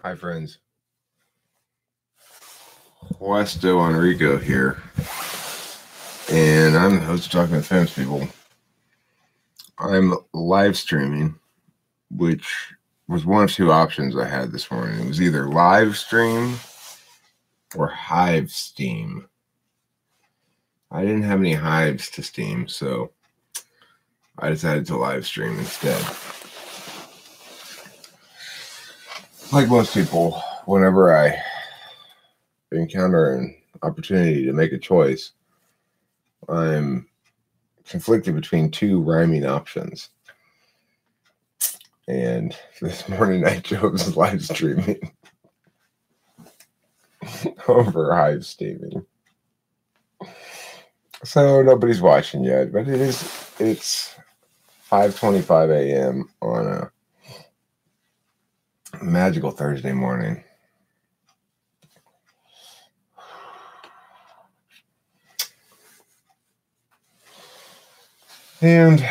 Hi, friends. Westo Enrico here, and I'm the host of Talking with Famous People. I'm live streaming, which was one of two options I had this morning. It was either live stream or hive steam. I didn't have any hives to steam, so I decided to live stream instead. Like most people, whenever I encounter an opportunity to make a choice, I'm conflicted between two rhyming options. And this morning I chose live streaming over hive steaming. So nobody's watching yet, but it's 5:25 a.m. on a magical Thursday morning. And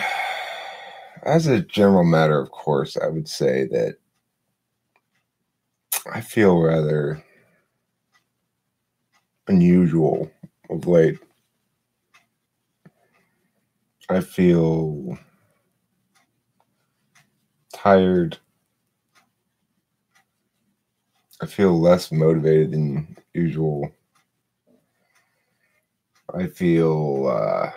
as a general matter, of course, I would say that I feel rather unusual of late. I feel tired. I feel less motivated than usual. I feel,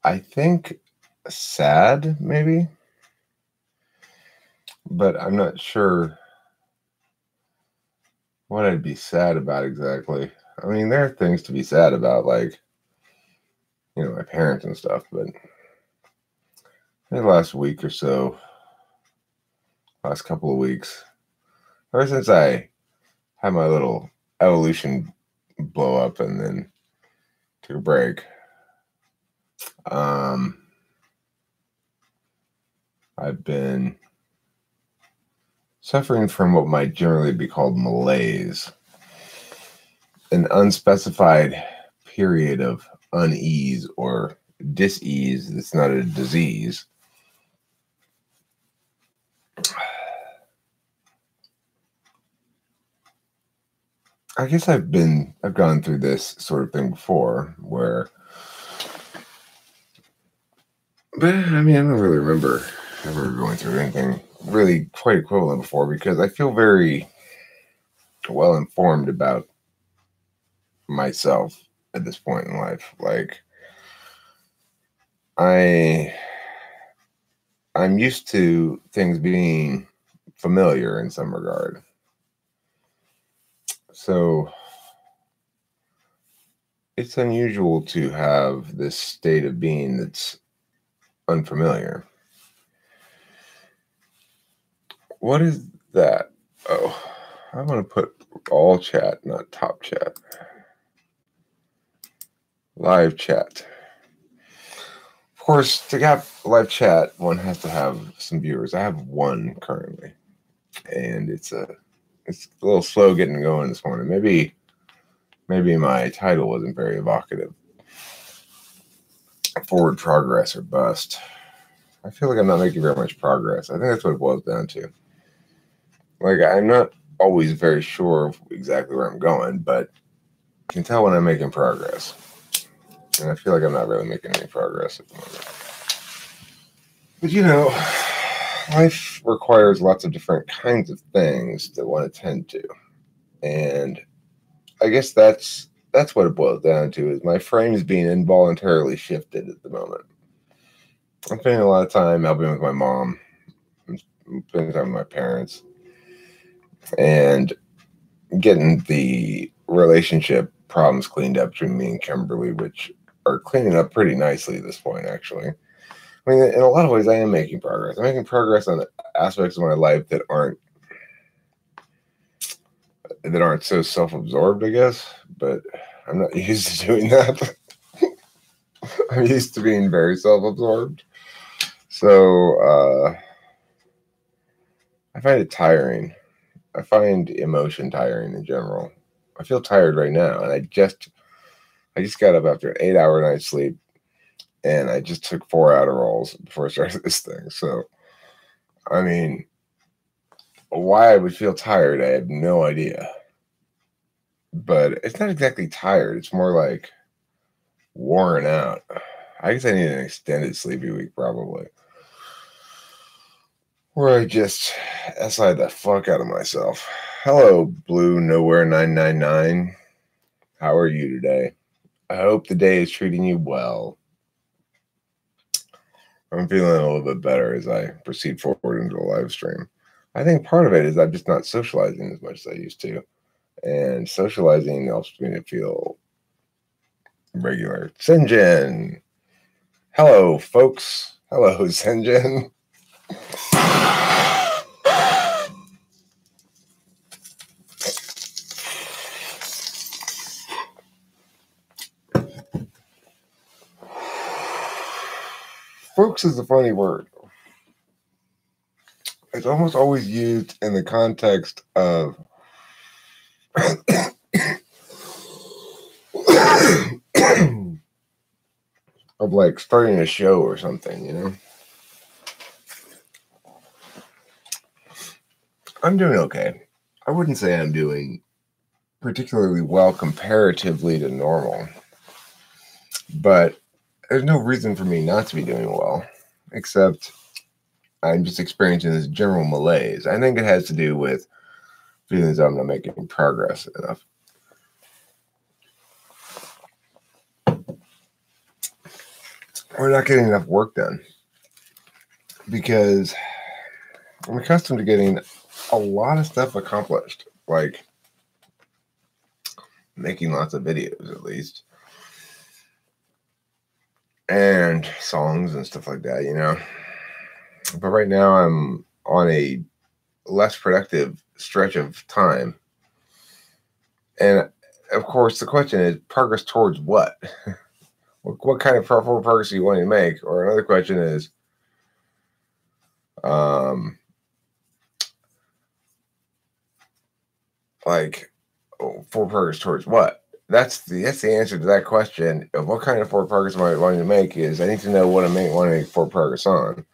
I think, sad, maybe. But I'm not sure what I'd be sad about exactly. I mean, there are things to be sad about, like, my parents and stuff, but the last week or so, last couple of weeks, ever since I had my little evolution blow up and then took a break, I've been suffering from what might generally be called malaise, an unspecified period of unease or dis-ease that's not a disease. I guess I've gone through this sort of thing before where, but I mean, I don't really remember ever going through anything really quite equivalent before, because I feel very well informed about myself at this point in life. Like, I'm used to things being familiar in some regard. So it's unusual to have this state of being that's unfamiliar. What is that? Oh, I want to put all chat, not top chat. Live chat. Of course, to have live chat, one has to have some viewers. I have one currently, and it's a little slow getting going this morning. Maybe my title wasn't very evocative. Forward progress or bust. I feel like I'm not making very much progress. I think that's what it boils down to. Like, I'm not always very sure of exactly where I'm going, but I can tell when I'm making progress. And I feel like I'm not really making any progress at the moment. But life requires lots of different kinds of things that one attend to. And I guess that's what it boils down to, is my frame is being involuntarily shifted at the moment. I'm spending a lot of time helping with my mom. I'm spending time with my parents. And getting the relationship problems cleaned up between me and Kimberly, which are cleaning up pretty nicely at this point, actually. I mean, in a lot of ways, I am making progress. I'm making progress on aspects of my life that aren't so self-absorbed, I guess, but I'm not used to doing that. I'm used to being very self-absorbed. So I find it tiring. I find emotion tiring in general. I feel tired right now, and I just got up after an 8-hour night's sleep, and I just took 4 Adderalls before I started this thing. So, I mean, Why I would feel tired, I have no idea. But it's not exactly tired. It's more like worn out. I guess I need an extended sleepy week, probably. Where I just SI the fuck out of myself. Hello, Blue Nowhere 999. How are you today? I hope the day is treating you well. I'm feeling a little bit better as I proceed forward into the live stream. I think part of it is I'm just not socializing as much as I used to. And socializing helps me to feel regular. Sinjin. Hello, folks. Hello, Sinjin. Folks is a funny word. It's almost always used in the context of of like starting a show or something, you know? I'm doing okay. I wouldn't say I'm doing particularly well comparatively to normal, but there's no reason for me not to be doing well, except I'm just experiencing this general malaise. I think it has to do with feelings that I'm not making progress enough. We're not getting enough work done because I'm accustomed to getting a lot of stuff accomplished, like making lots of videos at least, and songs and stuff like that, you know. But right now I'm on a less productive stretch of time. And of course, the question is progress towards what? What kind of progress are you wanting to make? Or another question is, like, forward progress towards what? That's the answer to that question of what kind of forward progress am I wanting to make is I need to know what I'm wanting to make forward progress on.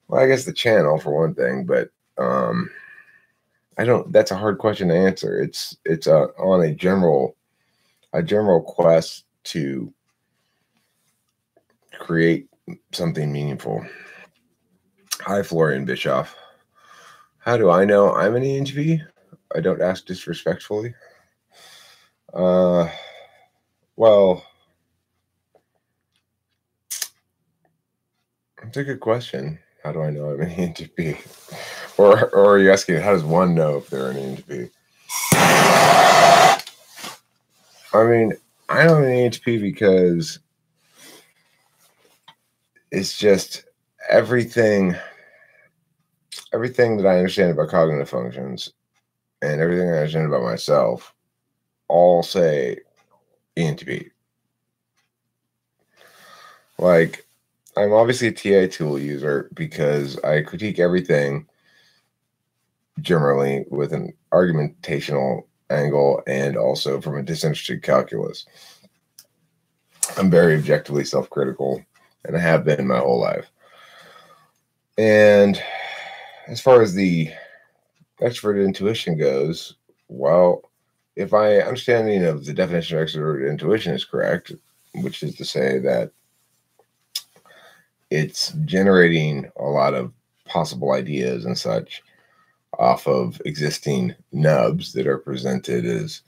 Well, I guess the channel for one thing, but I don't. That's a hard question to answer. It's on a general quest to create something meaningful. Hi, Florian Bischoff. How do I know I'm an ENTP? I don't ask disrespectfully. Well, it's a good question. How do I know I'm an ENTP? Or are you asking how does one know if they're an ENTP? I mean, I know I'm an ENTP because it's just everything that I understand about cognitive functions and everything I understand about myself all say ENTP. Like, I'm obviously a TI tool user because I critique everything generally with an argumentational angle and also from a disinterested calculus. I'm very objectively self-critical, and I have been my whole life. And as far as the extroverted intuition goes, well, if my understanding of the definition of extroverted intuition is correct, which is to say that it's generating a lot of possible ideas and such off of existing nubs that are presented as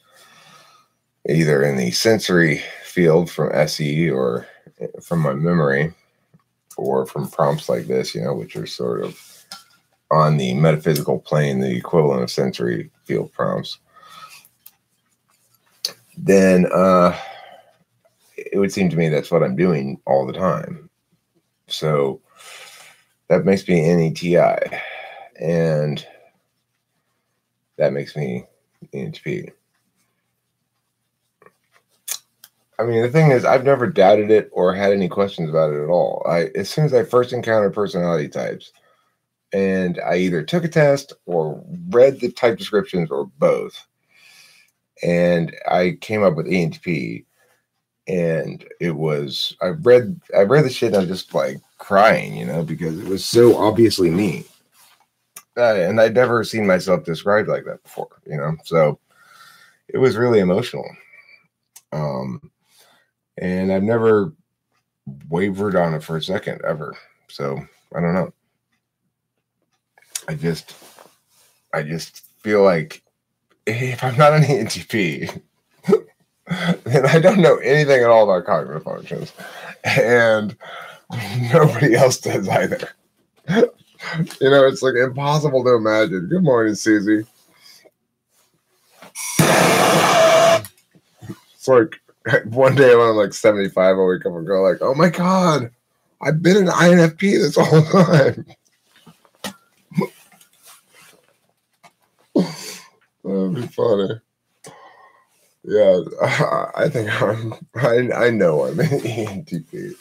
either in the sensory field from SE or from my memory or from prompts like this, you know, which are sort of on the metaphysical plane, the equivalent of sensory field prompts, then it would seem to me that's what I'm doing all the time. So that makes me NETI, and that makes me ENTP. I mean, the thing is, I've never doubted it or had any questions about it at all. As soon as I first encountered personality types, and I either took a test or read the type descriptions or both, and I came up with ENTP, and it was I read the shit and I was just like crying, you know, because it was so obviously me. And I'd never seen myself described like that before, so it was really emotional. And I've never wavered on it for a second ever. So I don't know. I just feel like if I'm not an ENTP, then I don't know anything at all about cognitive functions, and nobody else does either. It's like impossible to imagine. Good morning, Susie. It's like one day when I'm like 75, I wake up and go like, oh my God, I've been an INFP this whole time. That'd be funny. Yeah, I think I know I'm an ENTP.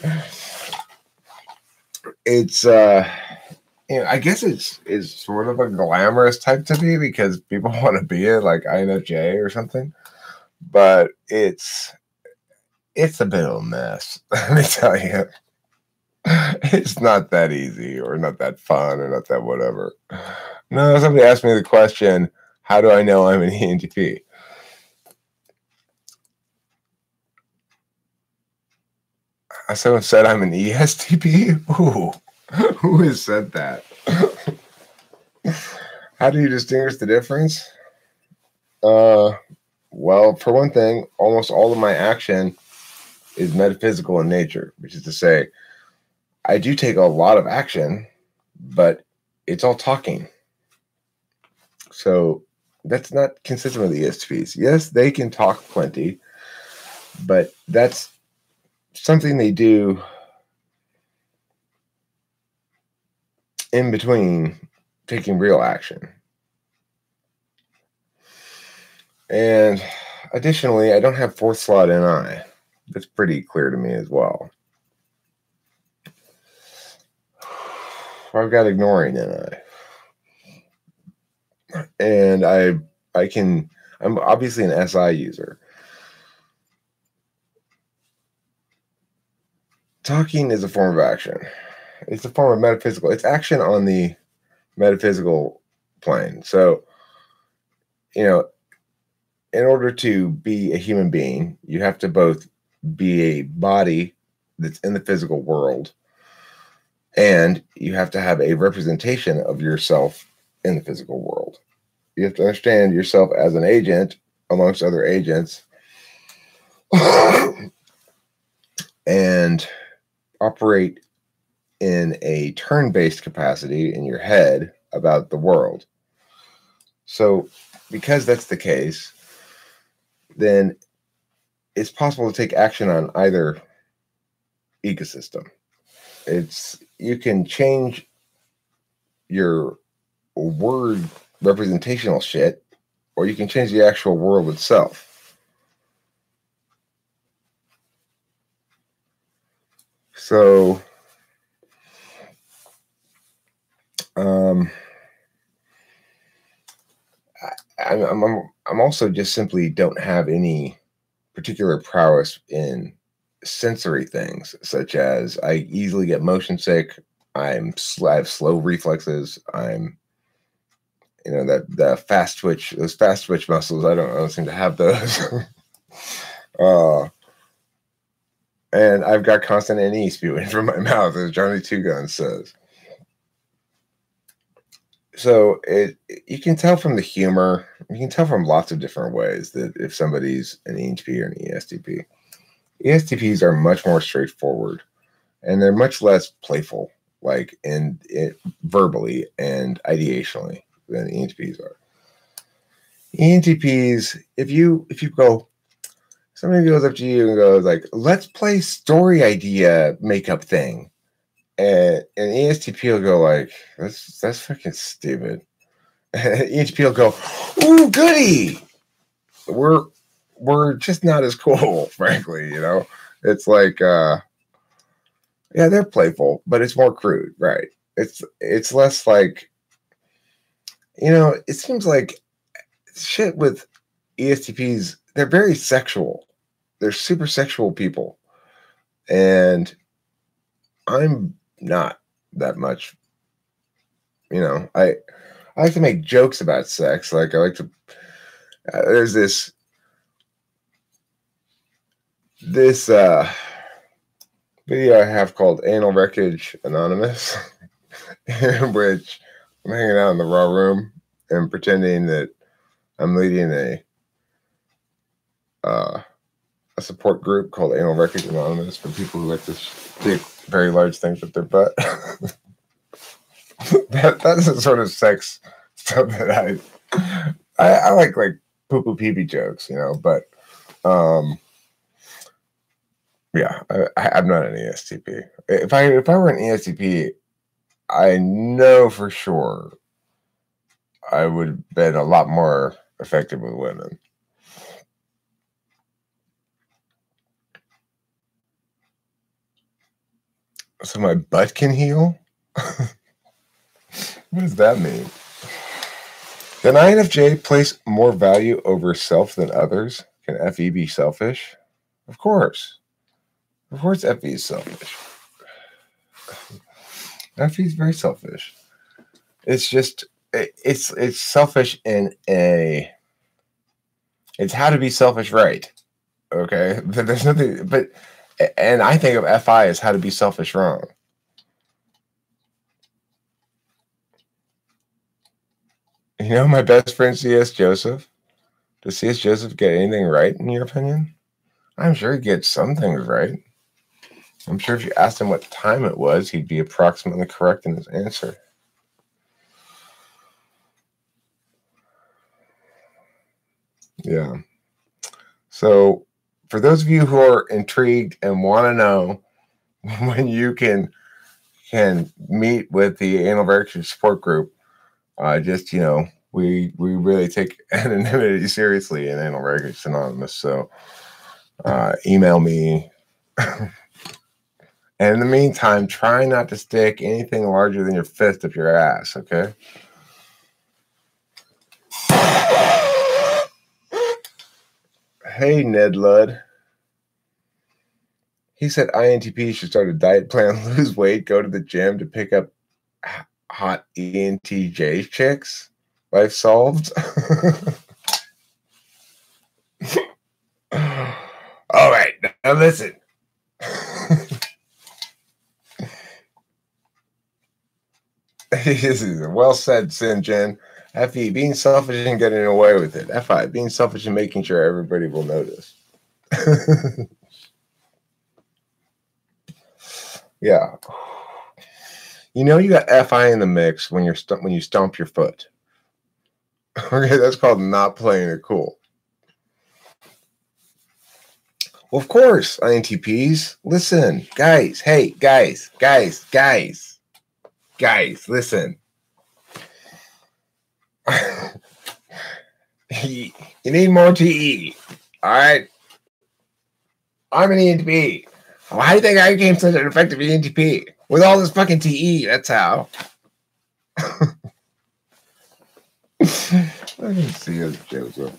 It's I guess it's sort of a glamorous type to be because people want to be it, like INFJ or something. But it's a bit of a mess. Let me tell you, it's not that easy, or not that fun, or not that whatever. No, somebody asked me the question, "How do I know I'm an ENTP?" Someone said I'm an ESTP. Ooh, who has said that? How do you distinguish the difference? Well, for one thing, almost all of my action is metaphysical in nature, which is to say, I do take a lot of action, but it's all talking. So that's not consistent with ESTPs. Yes, they can talk plenty, but that's something they do in between taking real action. And additionally, I don't have fourth slot NI. That's pretty clear to me as well. I've got ignoring NI. And I'm obviously an SI user. Talking is a form of action. It's a form of metaphysical. It's action on the metaphysical plane. So, in order to be a human being, you have to both be a body that's in the physical world, and you have to have a representation of yourself in the physical world. You have to understand yourself as an agent amongst other agents and operate in a turn-based capacity in your head about the world. So because that's the case, then it's possible to take action on either ecosystem. You can change your word representational shit, or you can change the actual world itself. So, I'm also just simply don't have any particular prowess in sensory things, such as I easily get motion sick. I have slow reflexes. I'm, that the fast twitch, those fast twitch muscles. I don't seem to have those. And I've got constant NE spewing from my mouth, as Johnny Two Guns says. So you can tell from the humor, you can tell from lots of different ways that if somebody's an ENTP or an ESTP. ESTPs are much more straightforward, and they're much less playful, like verbally and ideationally, than ENTPs are. ENTPs, if you go, somebody goes up to you and goes like, "Let's play story idea makeup thing," and an ESTP will go like, "That's fucking stupid." And ENTP will go, "Ooh, goody!" We're just not as cool, frankly. It's like, yeah, they're playful, but it's more crude, right? It's less like, it seems like shit with ESTPs. They're very sexual. They're super sexual people, and I'm not that much. I like to make jokes about sex. Like I like to. There's this video I have called Anal Wreckage Anonymous, in which I'm hanging out in the raw room and pretending that I'm leading a support group called Anal Wreckage Anonymous for people who like to stick very large things with their butt. That's the sort of sex stuff that I like poo-poo pee-pee jokes, you know, but yeah, I'm not an ESTP. If I were an ESTP, I know for sure I would have been a lot more effective with women. So my butt can heal? What does that mean? Can INFJ place more value over self than others? Can FE be selfish? Of course. Of course FE is selfish. FE is very selfish. It's just, it's selfish in it's how to be selfish right. Okay? There's nothing, but, and I think of FI as how to be selfish wrong. You know my best friend C.S. Joseph? Does C.S. Joseph get anything right, in your opinion? I'm sure he gets some things right. I'm sure if you asked him what time it was, he'd be approximately correct in his answer. Yeah. So, for those of you who are intrigued and want to know when you can meet with the Anal Wreckage support group, just, you know, we really take anonymity seriously in Anal Wreckage Anonymous. So, email me. And in the meantime, try not to stick anything larger than your fist up your ass, okay? Hey, Ned Ludd. He said INTP should start a diet plan, lose weight, go to the gym to pick up hot ENTJ chicks. Life solved. All right, now listen. This is well said, Sinjin. FE, being selfish and getting away with it. FI, being selfish and making sure everybody will notice. Yeah. You know you got FI in the mix when you stomp your foot. Okay, that's called not playing it cool. Well, of course, INTPs. Listen, guys. Hey, guys, listen. You need more TE. All right. I'm an ENTP. Why do you think I became such an effective ENTP? With all this fucking TE, that's how. I can see it, Joseph.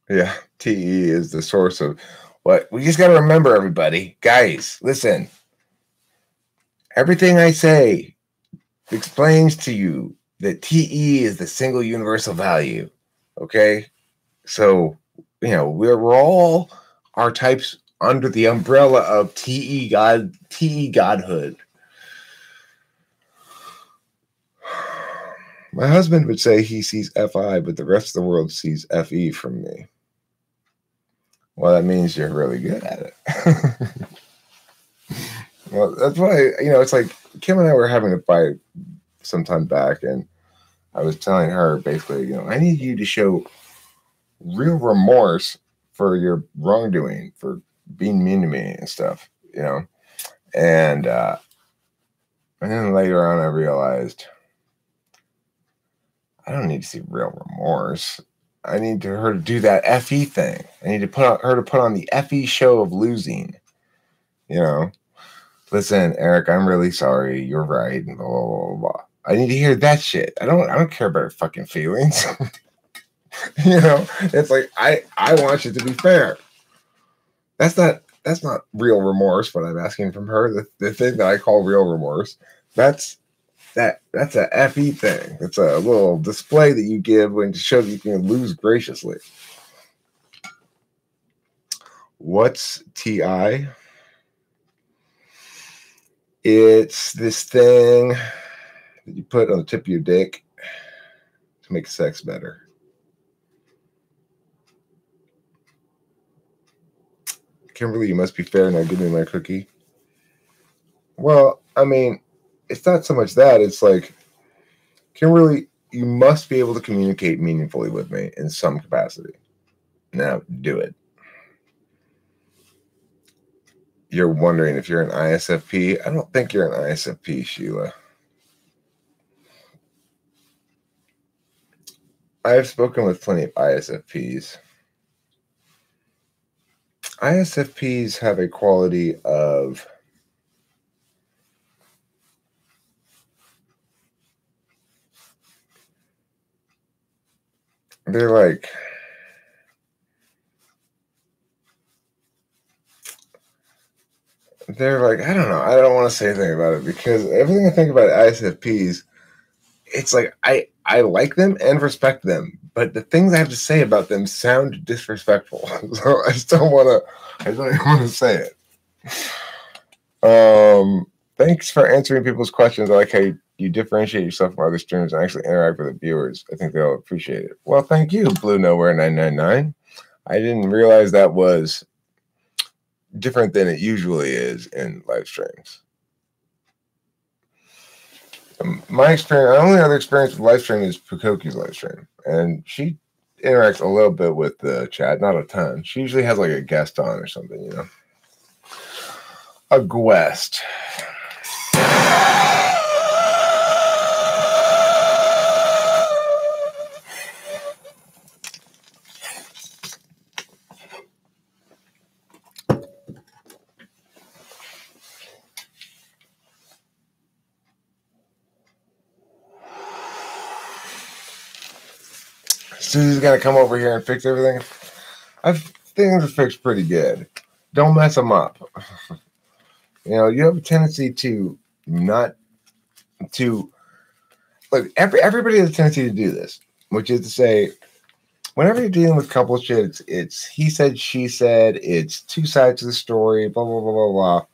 Yeah, TE is the source of what we just got to remember, everybody. Guys, listen. Everything I say explains to you that TE is the single universal value. Okay? So, you know, we're all our types under the umbrella of TE godhood. My husband would say he sees FI, but the rest of the world sees FE from me. Well, that means you're really good at it. Well, that's why, you know, it's like Kim and I were having a fight some time back, and I was telling her basically, you know, I need you to show real remorse for your wrongdoing, for being mean to me and stuff, you know. And then later on, I realized I don't need to see real remorse. I need her to do that FE thing. I need to her to put on the FE show of losing. You know, listen, Eric, I'm really sorry. You're right. And blah, blah, blah, blah. I need to hear that shit. I don't care about her fucking feelings. You know, it's like I want you to be fair. That's not real remorse. What I'm asking from her, the thing that I call real remorse, that's a FE thing. It's a little display that you give when to show that you can lose graciously. What's TI? It's this thing that you put on the tip of your dick to make sex better. Kimberly, you must be fair now. Give me my cookie. Well, I mean, it's not so much that. It's like, Kimberly, you must be able to communicate meaningfully with me in some capacity. Now, do it. You're wondering if you're an ISFP. I don't think you're an ISFP, Sheila. I've spoken with plenty of ISFPs. ISFPs have a quality of they're like I don't know. I don't want to say anything about it because everything I think about ISFPs, it's like I like them and respect them, but the things I have to say about them sound disrespectful. So I don't want to say it. Thanks for answering people's questions. I like how you differentiate yourself from other streamers and actually interact with the viewers. I think they'll appreciate it. Well, thank you, Blue Nowhere 999. I didn't realize that was different than it usually is in live streams. My experience, my only other experience with live stream is Pukoki's live stream, and she interacts a little bit with the chat, not a ton. She usually has like a guest on or something, you know. A guest. Susie's gonna come over here and fix everything. I think things are fixed pretty good. Don't mess them up. You know, you have a tendency to not to look. Everybody has a tendency to do this, which is to say, whenever you're dealing with couple shit, it's he said, she said. It's two sides of the story. Blah blah blah blah blah.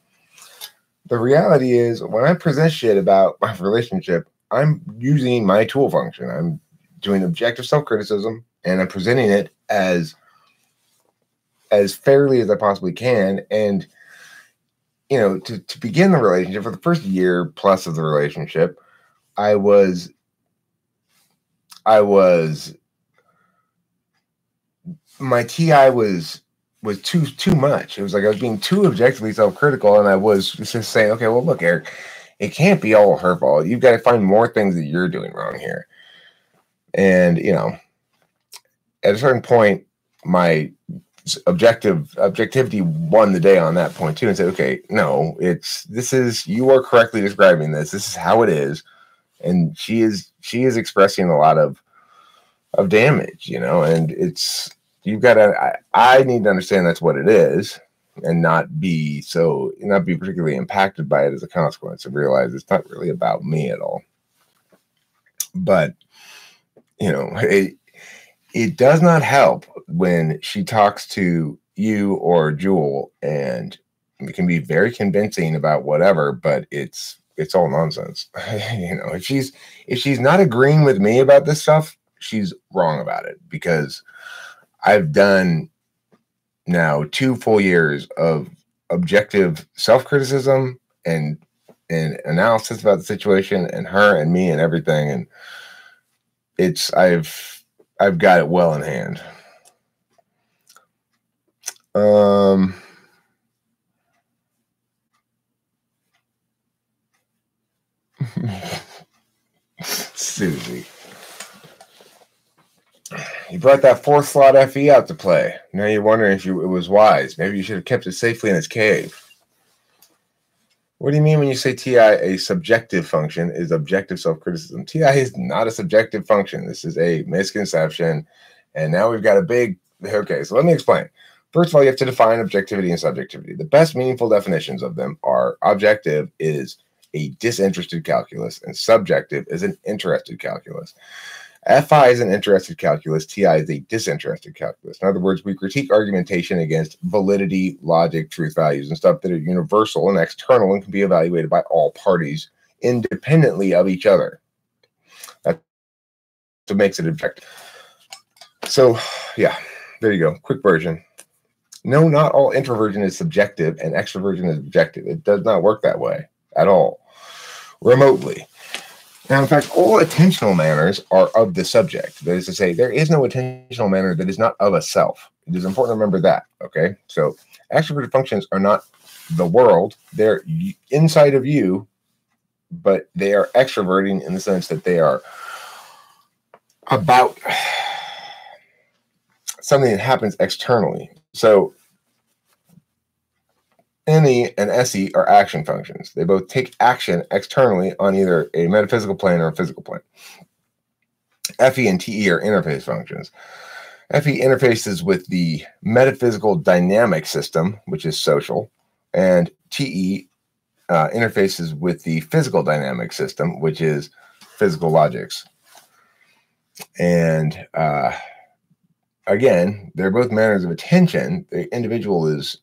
The reality is, when I present shit about my relationship, I'm using my tool function. I'm doing objective self-criticism, and I'm presenting it as fairly as I possibly can. And, you know, to begin the relationship, for the first year plus of the relationship, my TI was too much. It was like I was being too objectively self-critical, and I was just saying, okay, well, look, Eric, it can't be all her fault. You've got to find more things that you're doing wrong here. And, you know, at a certain point, my objectivity won the day on that point too, and said, okay, no, you are correctly describing this. This is how it is. And she is expressing a lot of damage, you know, and I need to understand that's what it is and not be particularly impacted by it as a consequence, and realize it's not really about me at all. But, you know, it does not help when she talks to you or Jewel, and it can be very convincing about whatever, but it's all nonsense. You know, if she's not agreeing with me about this stuff, she's wrong about it, because I've done now 2 full years of objective self-criticism and analysis about the situation and her and me and everything, and I've got it well in hand. Susie, you brought that 4th slot FE out to play. Now you're wondering if it was wise. Maybe you should have kept it safely in its cave. What do you mean when you say TI, a subjective function, is objective self-criticism? TI is not a subjective function. This is a misconception. And now we've got a big... Okay, so let me explain. First of all, you have to define objectivity and subjectivity. The best meaningful definitions of them are objective is a disinterested calculus, and subjective is an interested calculus. FI is an interested calculus. TI is a disinterested calculus. In other words, we critique argumentation against validity, logic, truth values, and stuff that are universal and external and can be evaluated by all parties independently of each other. That's what makes it objective. So, yeah, there you go. Quick version. No, not all introversion is subjective and extroversion is objective. It does not work that way at all, remotely. Now, in fact, all attentional manners are of the subject. That is to say, there is no attentional manner that is not of a self. It is important to remember that, okay? So extroverted functions are not the world. They're inside of you, but they are extroverting in the sense that they are about something that happens externally. So NE and SE are action functions. They both take action externally on either a metaphysical plane or a physical plane. FE and TE are interface functions. FE interfaces with the metaphysical dynamic system, which is social, and TE interfaces with the physical dynamic system, which is physical logics. And again, they're both manners of attention. The individual is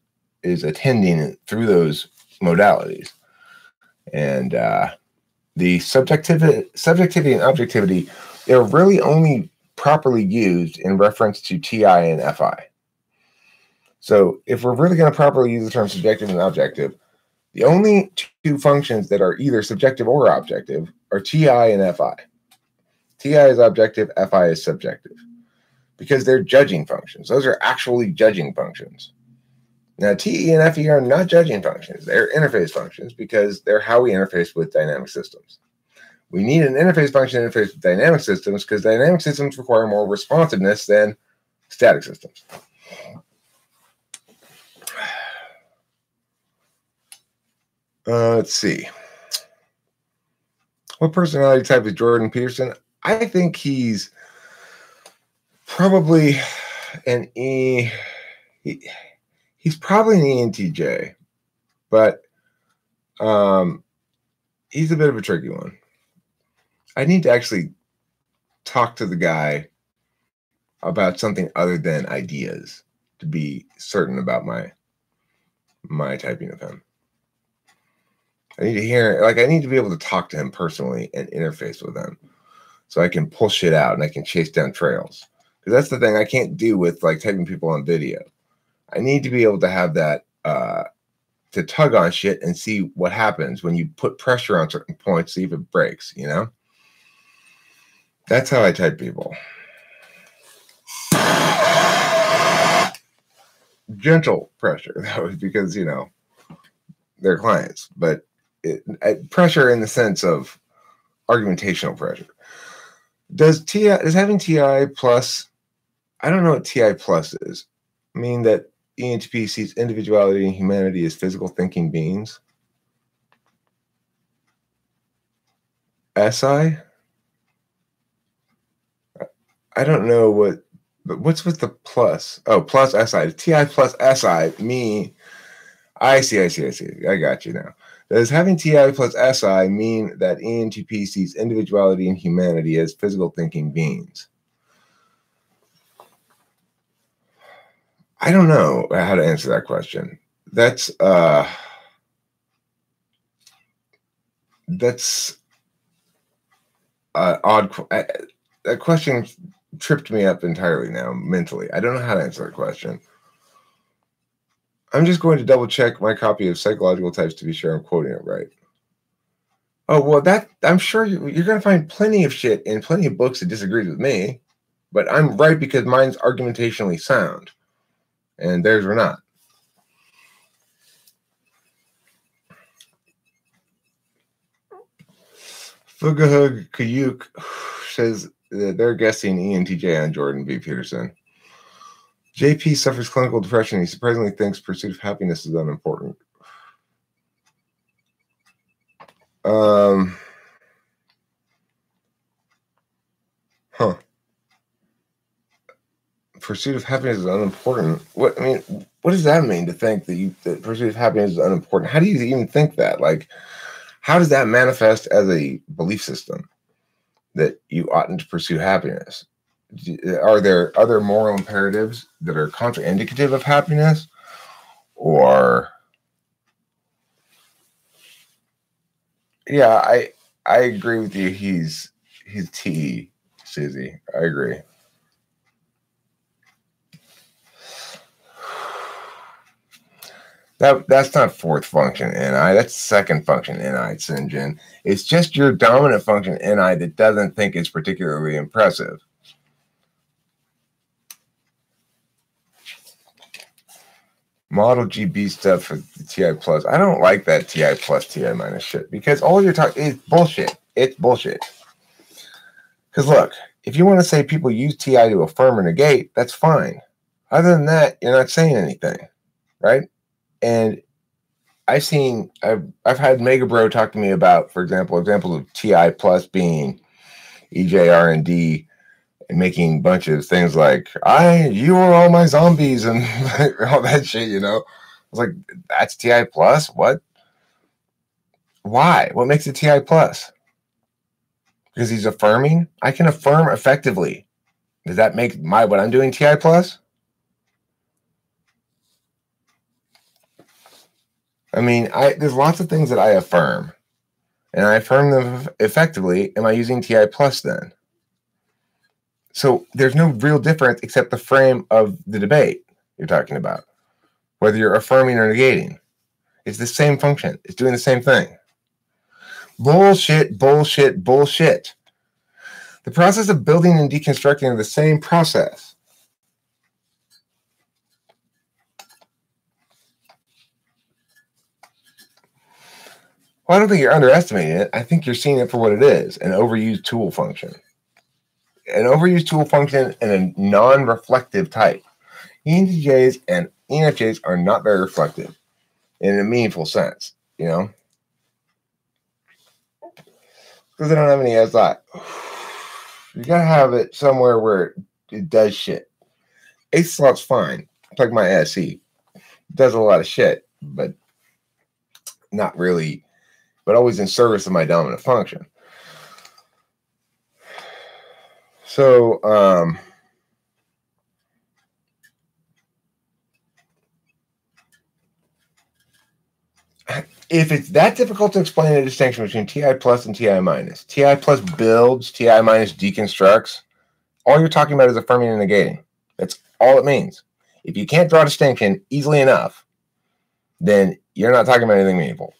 attending through those modalities. And the subjectivity and objectivity, they're really only properly used in reference to TI and FI. So if we're really going to properly use the term subjective and objective, the only two functions that are either subjective or objective are TI and FI. TI is objective, FI is subjective, because they're judging functions. Those are actually judging functions. Now, TE and FE are not judging functions. They're interface functions because they're how we interface with dynamic systems. We need an interface function to interface with dynamic systems because dynamic systems require more responsiveness than static systems. Let's see. What personality type is Jordan Peterson? I think he's probably an E. He's probably an ENTJ, but he's a bit of a tricky one. I need to actually talk to the guy about something other than ideas to be certain about my typing of him. I need to hear, like, I need to be able to talk to him personally and interface with him so I can pull shit out and I can chase down trails. Because that's the thing I can't do with, like, typing people on video. I need to be able to have that to tug on shit and see what happens when you put pressure on certain points, see if it breaks, you know? That's how I type people. Gentle pressure, though, because, you know, they're clients. But pressure in the sense of argumentational pressure. Does having TI plus, I don't know what TI plus is, mean that ENTP sees individuality and humanity as physical thinking beings? SI? I don't know what's with the plus? Oh, plus SI. TI plus SI mean, I see. I got you now. Does having TI plus SI mean that ENTP sees individuality and humanity as physical thinking beings? I don't know how to answer that question. That's odd. That question tripped me up entirely now mentally. I don't know how to answer that question. I'm just going to double check my copy of Psychological Types to be sure I'm quoting it right. Oh, well, I'm sure you're going to find plenty of shit in plenty of books that disagrees with me, but I'm right because mine's argumentationally sound, and theirs are not. Fugahug Kayuk says that they're guessing ENTJ on Jordan B. Peterson. JP suffers clinical depression. He surprisingly thinks pursuit of happiness is unimportant. pursuit of happiness is unimportant. What does that mean to think that the pursuit of happiness is unimportant? How do you even think that? Like, how does that manifest as a belief system that you oughtn't to pursue happiness? Are there other moral imperatives that are contraindicative of happiness? Or, yeah, I agree with you. He's T, Susie. I agree. That's not fourth function NI. That's second function NI, Sinjin. It's just your dominant function NI that doesn't think it's particularly impressive. Model GB stuff for the TI plus. I don't like that TI plus, TI minus shit because all you're talking is bullshit. It's bullshit. Because look, if you want to say people use TI to affirm or negate, that's fine. Other than that, you're not saying anything, right? And I've had Mega Bro talk to me about, for example, examples of TI plus being EJR&D and making a bunch of things like you are all my zombies and all that shit, you know. I was like, that's TI plus? What? Why? What makes it TI plus? Because he's affirming? I can affirm effectively. Does that make what I'm doing TI plus? I mean, there's lots of things that I affirm, and I affirm them effectively. Am I using TI plus then? So there's no real difference except the frame of the debate you're talking about, whether you're affirming or negating. It's the same function. It's doing the same thing. Bullshit, bullshit, bullshit. The process of building and deconstructing are the same process. Well, I don't think you're underestimating it. I think you're seeing it for what it is, an overused tool function. An overused tool function and a non-reflective type. ENTJs and ENFJs are not very reflective in a meaningful sense, you know? Because they don't have any SI. You gotta have it somewhere where it does shit. 8th slot's fine. It's like my SE. It does a lot of shit, but not really, but always in service of my dominant function. So, if it's that difficult to explain the distinction between TI plus and TI minus, TI plus builds, TI minus deconstructs, all you're talking about is affirming and negating. That's all it means. If you can't draw a distinction easily enough, then you're not talking about anything meaningful.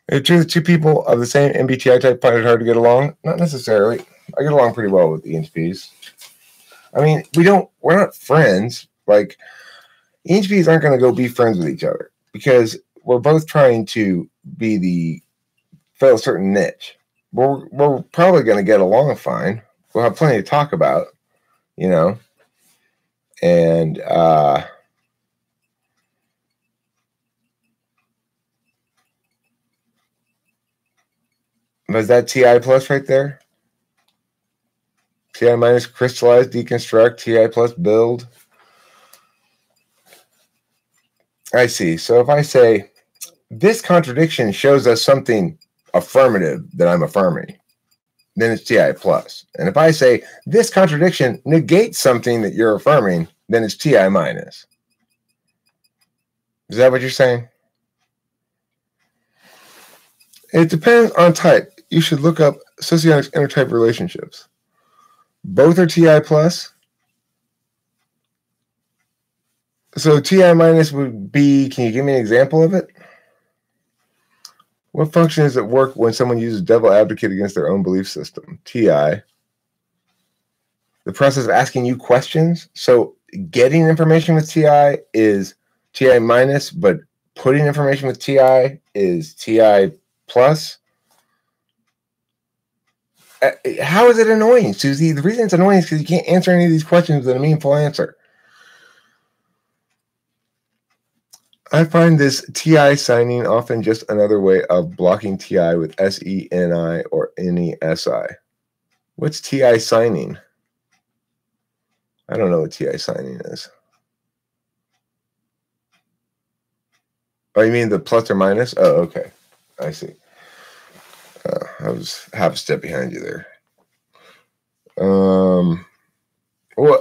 It's true that two people of the same MBTI type find it hard to get along? Not necessarily. I get along pretty well with the ENTPs. I mean, we're not friends. Like, ENTPs aren't going to go be friends with each other because we're both trying to fill a certain niche. We're probably going to get along fine. We'll have plenty to talk about, you know. And was that TI plus right there? TI minus crystallize, deconstruct, TI plus build. I see. So if I say this contradiction shows us something affirmative that I'm affirming, then it's TI plus. And if I say this contradiction negates something that you're affirming, then it's TI minus. Is that what you're saying? It depends on type. You should look up Socionics intertype relationships. Both are TI plus. So TI minus would be, can you give me an example of it? What function is at work when someone uses devil advocate against their own belief system? TI. The process of asking you questions. So getting information with TI is TI minus, but putting information with TI is TI plus. How is it annoying, Susie? The reason it's annoying is because you can't answer any of these questions with a meaningful answer. I find this TI signing often just another way of blocking TI with SENI or NESI. What's TI signing? I don't know what TI signing is. Oh, you mean the plus or minus? Oh, okay. I see. I was half a step behind you there. Well,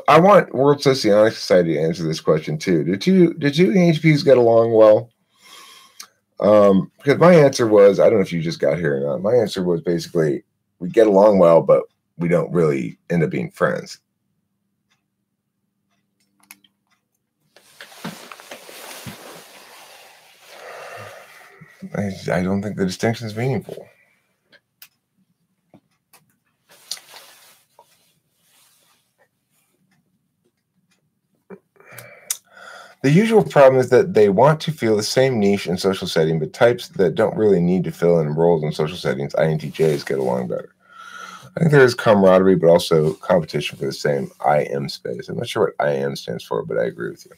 I want World Socionics Society to answer this question too. Did you HPs get along well? Because my answer was, I don't know if you just got here or not. My answer was basically, we get along well, but we don't really end up being friends. I don't think the distinction is meaningful. The usual problem is that they want to feel the same niche in social setting, but types that don't really need to fill in roles in social settings, INTJs, get along better. I think there is camaraderie, but also competition for the same IM space. I'm not sure what IM stands for, but I agree with you.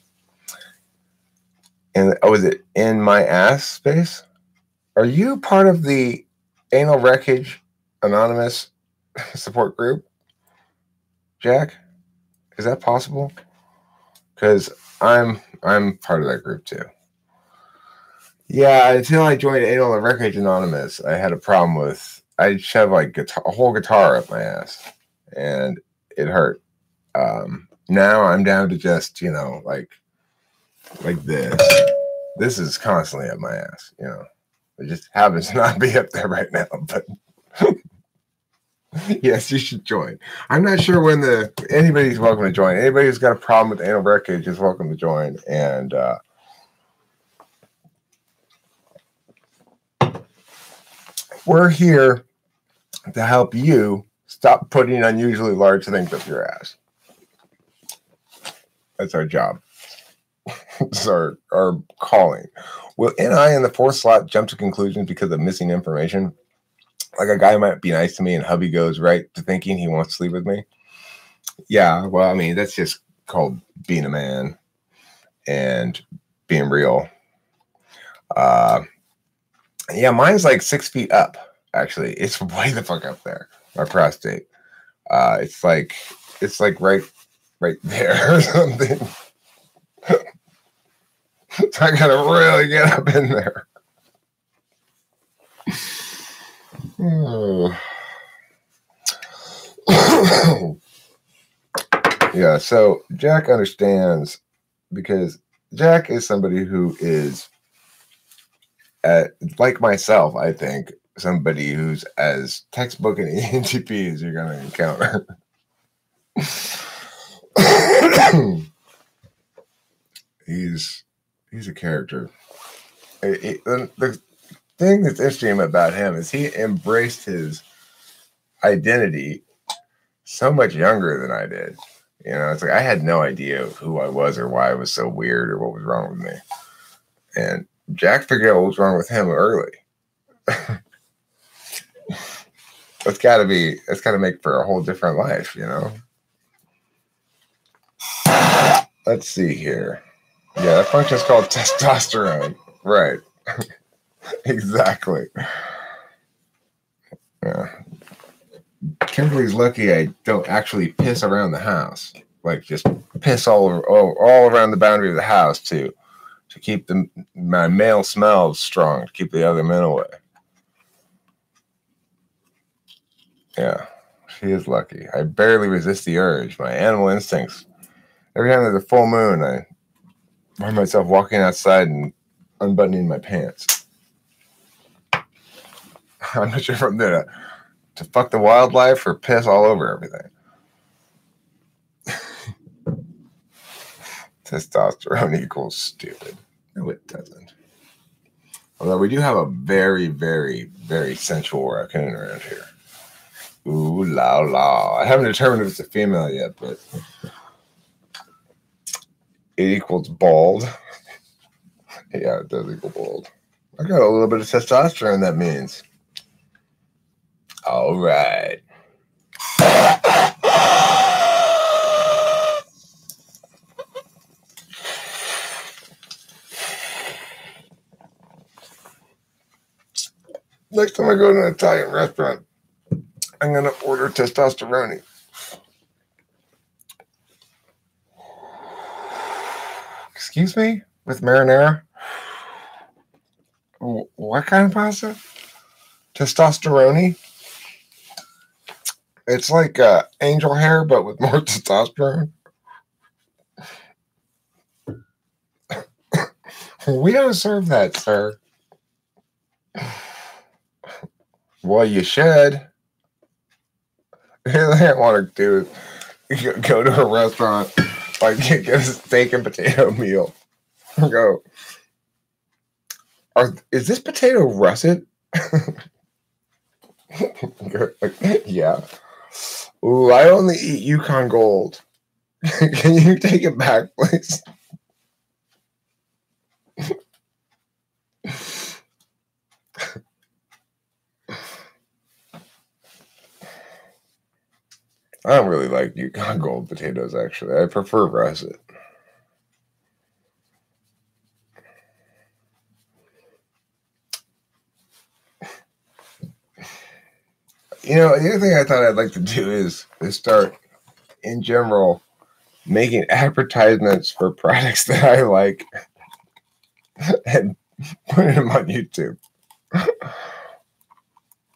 And is it in my ass space? Are you part of the Anal Wreckage Anonymous support group, Jack? Is that possible? Because I'm part of that group too. Yeah, until I joined Anal Wreckage Anonymous, I had a problem with I shoved like a whole guitar up my ass, and it hurt. Now I'm down to just like this. This is constantly up my ass. It just happens to not be up there right now, but. Yes, you should join. I'm not sure when anybody's welcome to join. Anybody who's got a problem with anal wreckage is welcome to join. And we're here to help you stop putting unusually large things up your ass. That's our job. It's our calling. Will NI in the fourth slot jump to conclusions because of missing information? Like a guy might be nice to me and hubby goes right to thinking he wants to sleep with me. Yeah, well, I mean, that's just called being a man and being real. Yeah, mine's like 6 feet up, actually. It's way the fuck up there, my prostate. It's like right there or something. So I gotta really get up in there. Yeah, so Jack understands because Jack is somebody who is, like myself, I think, somebody who's as textbook and ENTP as you're going to encounter. He's a character. The thing that's interesting about him is he embraced his identity so much younger than I did. It's like I had no idea who I was or why I was so weird or what was wrong with me. And Jack figured out what was wrong with him early. That's got to make for a whole different life, Let's see here. Yeah, that function is called testosterone. Right. Exactly. Yeah. Kimberly's lucky I don't actually piss around the house. Like just piss all around the boundary of the house to keep my male smells strong, to keep the other men away. Yeah, she is lucky. I barely resist the urge. My animal instincts. Every time there's a full moon, I find myself walking outside and unbuttoning my pants. I'm not sure if I'm there to fuck the wildlife or piss all over everything. Testosterone equals stupid. No, it doesn't. Although we do have a very, very, very sensual raccoon around here. Ooh la la. I haven't determined if it's a female yet, but it equals bald. Yeah, it does equal bald. I got a little bit of testosterone, that means. All right. Next time I go to an Italian restaurant, I'm going to order testosterone. Excuse me? With marinara? What kind of pasta? Testosterone? It's like angel hair, but with more testosterone. We don't serve that, sir. Well, you should. All I want to do is go to a restaurant, like get a steak and potato meal. Go. Is this potato russet? Yeah. Ooh, I only eat Yukon Gold. Can you take it back, please? I don't really like Yukon Gold potatoes, actually. I prefer russet. You know, the other thing I thought I'd like to do is start, in general, making advertisements for products that I like and putting them on YouTube.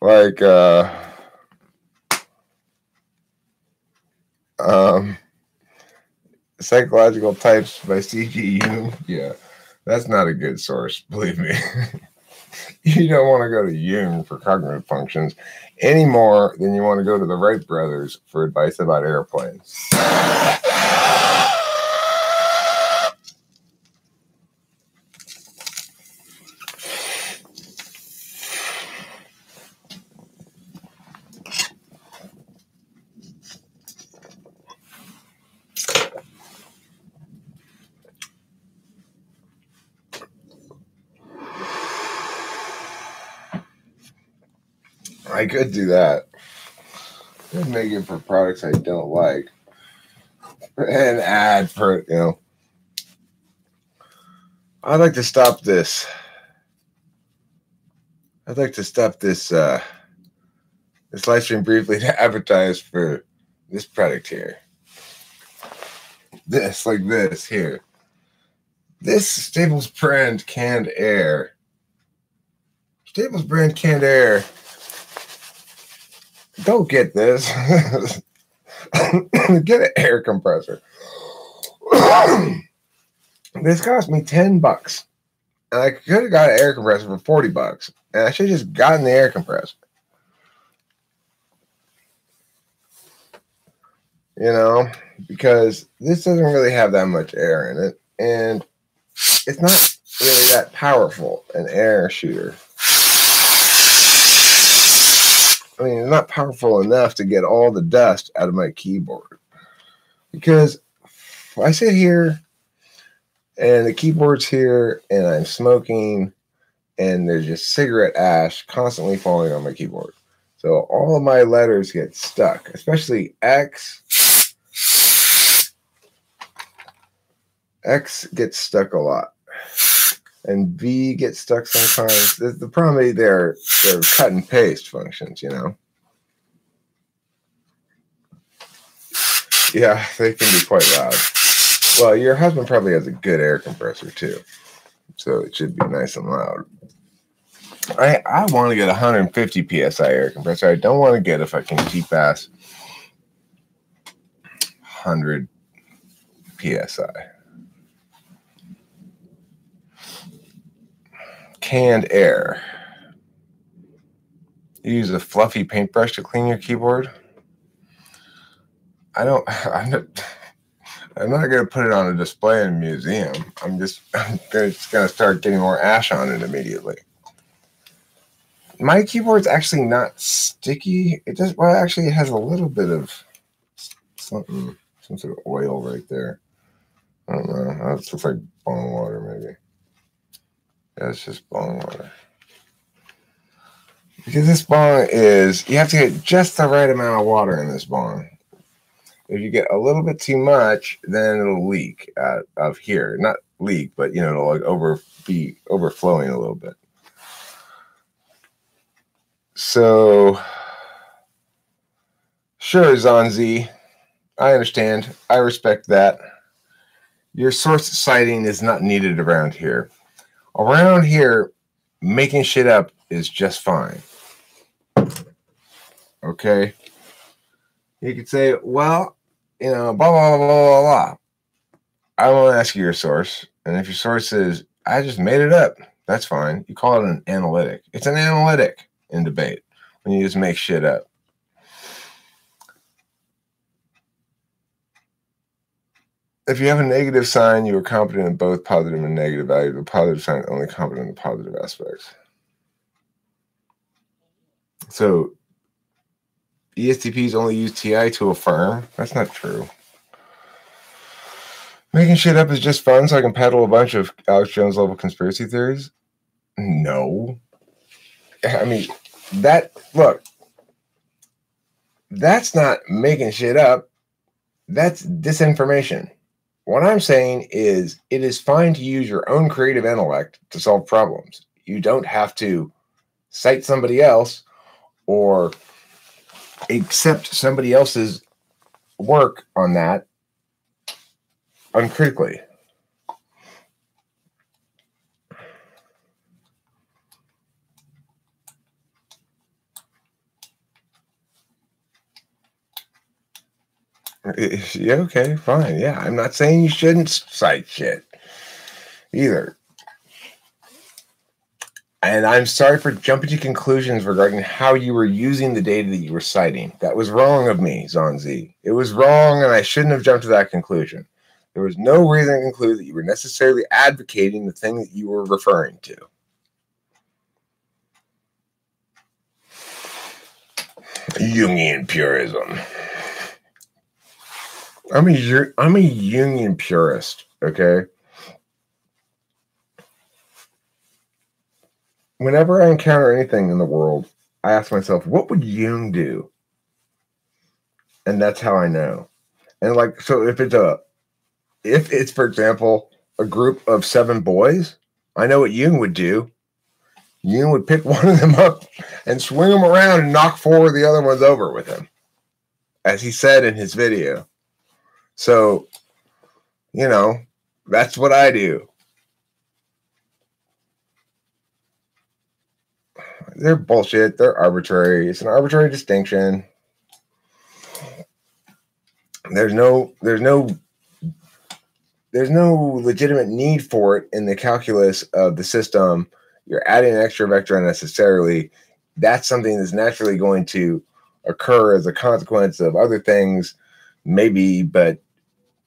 Like, Psychological Types by C.G. Jung. Yeah, that's not a good source, believe me. You don't want to go to Jung for cognitive functions any more than you want to go to the Wright brothers for advice about airplanes. I could do that. Could make it for products I don't like. And ad for, you know. I'd like to stop this. I'd like to stop this this live stream briefly to advertise for this product here. This, like this here. This Staples brand canned air. Staples brand canned air. Don't get this. Get an air compressor. This cost me $10. And I could have got an air compressor for $40. And I should have just gotten the air compressor. You know, because this doesn't really have that much air in it. And it's not really that powerful, an air shooter. I mean, it's not powerful enough to get all the dust out of my keyboard. Because I sit here and the keyboard's here and I'm smoking and there's just cigarette ash constantly falling on my keyboard. So all of my letters get stuck, especially X. X gets stuck a lot. And V gets stuck sometimes. The problem is they're cut and paste functions, you know. Yeah, they can be quite loud. Well, your husband probably has a good air compressor too, so it should be nice and loud. I want to get 150 psi air compressor. I don't want to get a fucking cheap ass 100 psi. Canned air. You use a fluffy paintbrush to clean your keyboard. I'm not going to put it on a display in a museum. I'm just going to start getting more ash on it immediately. My keyboard's actually not sticky. It does, well, actually it has a little bit of something, some sort of oil right there. I don't know. That looks like bong water, maybe. Yeah, it's just bong water. Because this bong is, you have to get just the right amount of water in this bong. If you get a little bit too much, then it'll leak out of here. Not leak, but, you know, it'll like be overflowing a little bit. So, sure, Zonzi, I understand. I respect that. Your source citing is not needed around here. Around here, making shit up is just fine. Okay? You could say, well, you know, blah, blah, blah, blah, blah. I won't ask you your source. And if your source is, I just made it up, that's fine. You call it an analytic. It's an analytic in debate when you just make shit up. If you have a negative sign, you are competent in both positive and negative values. The positive sign is only competent in the positive aspects. So ESTPs only use TI to affirm. That's not true. Making shit up is just fun, so I can peddle a bunch of Alex Jones level conspiracy theories. No. I mean, look, that's not making shit up. That's disinformation. What I'm saying is it is fine to use your own creative intellect to solve problems. You don't have to cite somebody else or accept somebody else's work on that uncritically. Yeah, okay, fine. Yeah, I'm not saying you shouldn't cite shit either. And I'm sorry for jumping to conclusions regarding how you were using the data that you were citing. That was wrong of me, Zonzi. It was wrong, and I shouldn't have jumped to that conclusion. There was no reason to conclude that you were necessarily advocating the thing that you were referring to. Jungian purism. I'm a Jungian purist, okay? Whenever I encounter anything in the world, I ask myself, what would Jung do? And that's how I know. And like, so if it's, for example, a group of 7 boys, I know what Jung would do. Jung would pick one of them up and swing them around and knock 4 of the other ones over with him, as he said in his video. So, you know, that's what I do. They're bullshit. They're arbitrary. It's an arbitrary distinction. There's no legitimate need for it in the calculus of the system. You're adding an extra vector unnecessarily. That's something that's naturally going to occur as a consequence of other things, maybe, but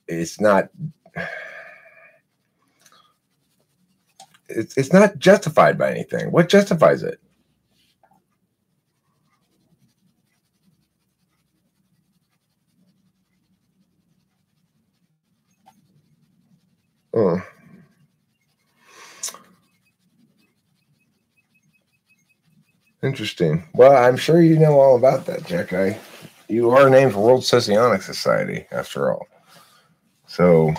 it's not. It's not justified by anything. What justifies it? Oh. Interesting. Well, I'm sure you know all about that, Jack. You are named for World Socionics Society, after all. So,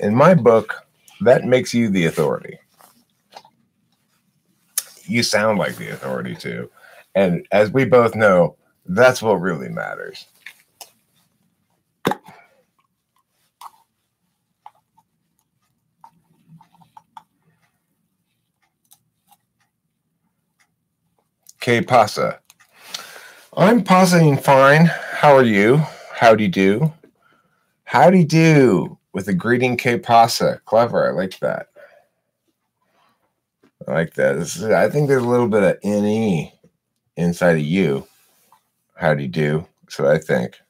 in my book, that makes you the authority. You sound like the authority, too. And as we both know, that's what really matters. Que pasa? I'm pausing fine. How are you? Howdy do. Howdy do with a greeting que pasa. Clever. I like that. I like that. I think there's a little bit of NE inside of you. Howdy do. So I think.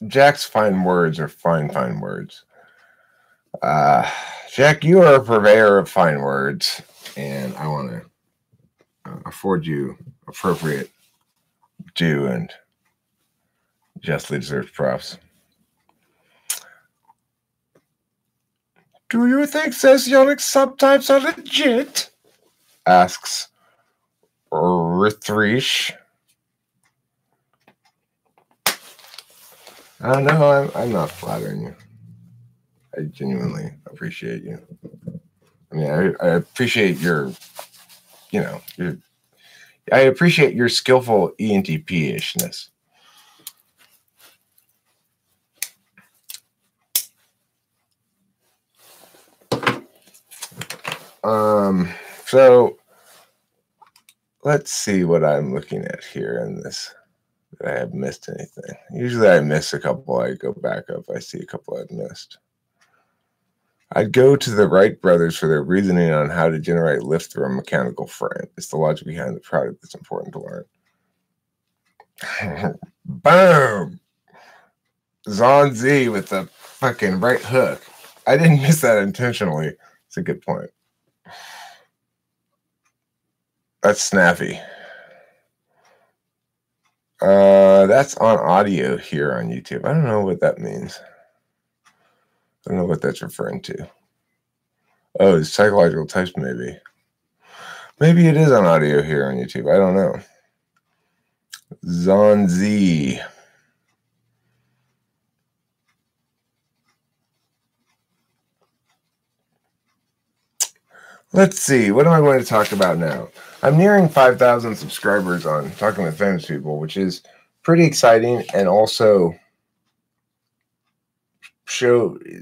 Jack's fine words are fine words. Jack, you are a purveyor of fine words, and I want to afford you appropriate due and justly deserved props. Do you think socionic subtypes are legit? Asks Rithrish. I don't know. I'm not flattering you. I genuinely appreciate you. I mean, I appreciate your I appreciate your skillful ENTP-ishness. So let's see what I'm looking at here in this. That I have missed anything. Usually I miss a couple. I go back up. I see a couple I've missed. I'd go to the Wright brothers for their reasoning on how to generate lift through a mechanical frame. It's the logic behind the product that's important to learn. Boom! Zon Z with the fucking right hook. I didn't miss that intentionally. It's a good point. That's snappy. That's on audio here on YouTube. I don't know what that means. I don't know what that's referring to. Oh, it's psychological types, maybe. Maybe it is on audio here on YouTube. I don't know. Zon Z. Let's see. What am I going to talk about now? I'm nearing 5,000 subscribers on Talking with Famous People, which is pretty exciting and also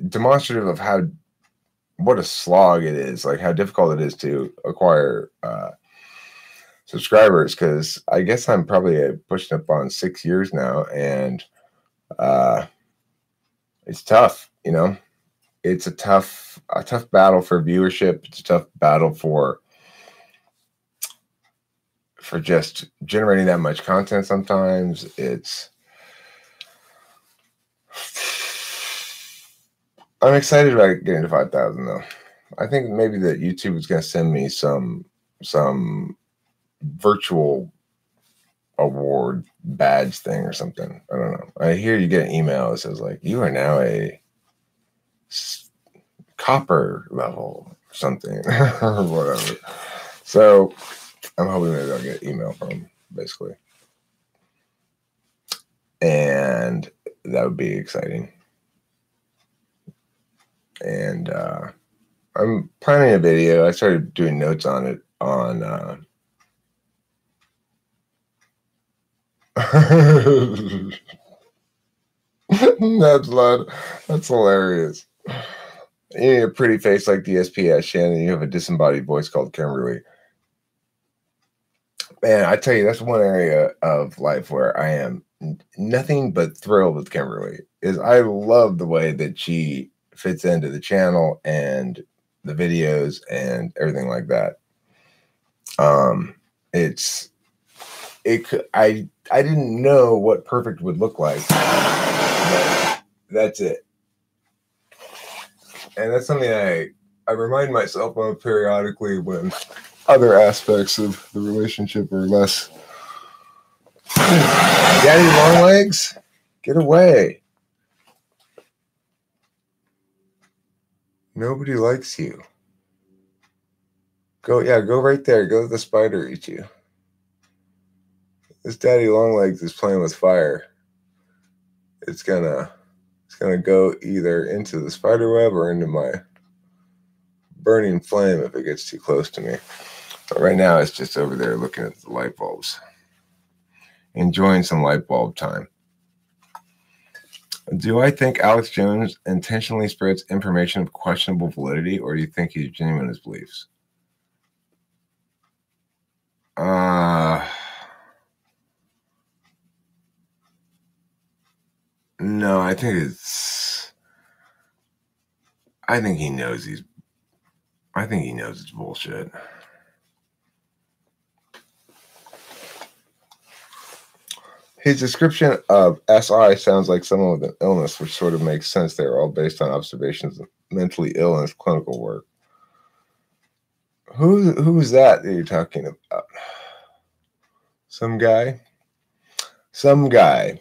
demonstrative of what a slog it is, like how difficult it is to acquire subscribers, because I guess I'm probably pushing up on 6 years now, and it's tough, you know. It's a tough battle for viewership. It's a tough battle for just generating that much content. Sometimes I'm excited about getting to 5,000 though. I think maybe that YouTube is going to send me some virtual award badge thing or something. I don't know. I hear you get an email that says like, you are now a copper level or something or whatever. So I'm hoping maybe I'll get an email from them, basically. And that would be exciting. And I'm planning a video. I started doing notes on it on that's loud. That's hilarious. You need a pretty face like DSP has, Shannon. You have a disembodied voice called Kimberly. Man, I tell you, that's one area of life where I am nothing but thrilled with Kimberly. Is I love the way that she fits into the channel and the videos and everything like that. I didn't know what perfect would look like, but that's it. And that's something I remind myself of periodically when other aspects of the relationship are less. Daddy long legs, get away. Nobody likes you. Go right there. Go let the spider eat you. This daddy long legs is playing with fire. It's gonna go either into the spider web or into my burning flame if it gets too close to me. But right now it's just over there looking at the light bulbs. Enjoying some light bulb time. Do I think Alex Jones intentionally spreads information of questionable validity, or do you think he's genuine in his beliefs? No, I think he knows it's bullshit. His description of SI sounds like someone with an illness, which sort of makes sense. They're all based on observations of mentally ill in his clinical work. Who is that you're talking about? Some guy? Some guy.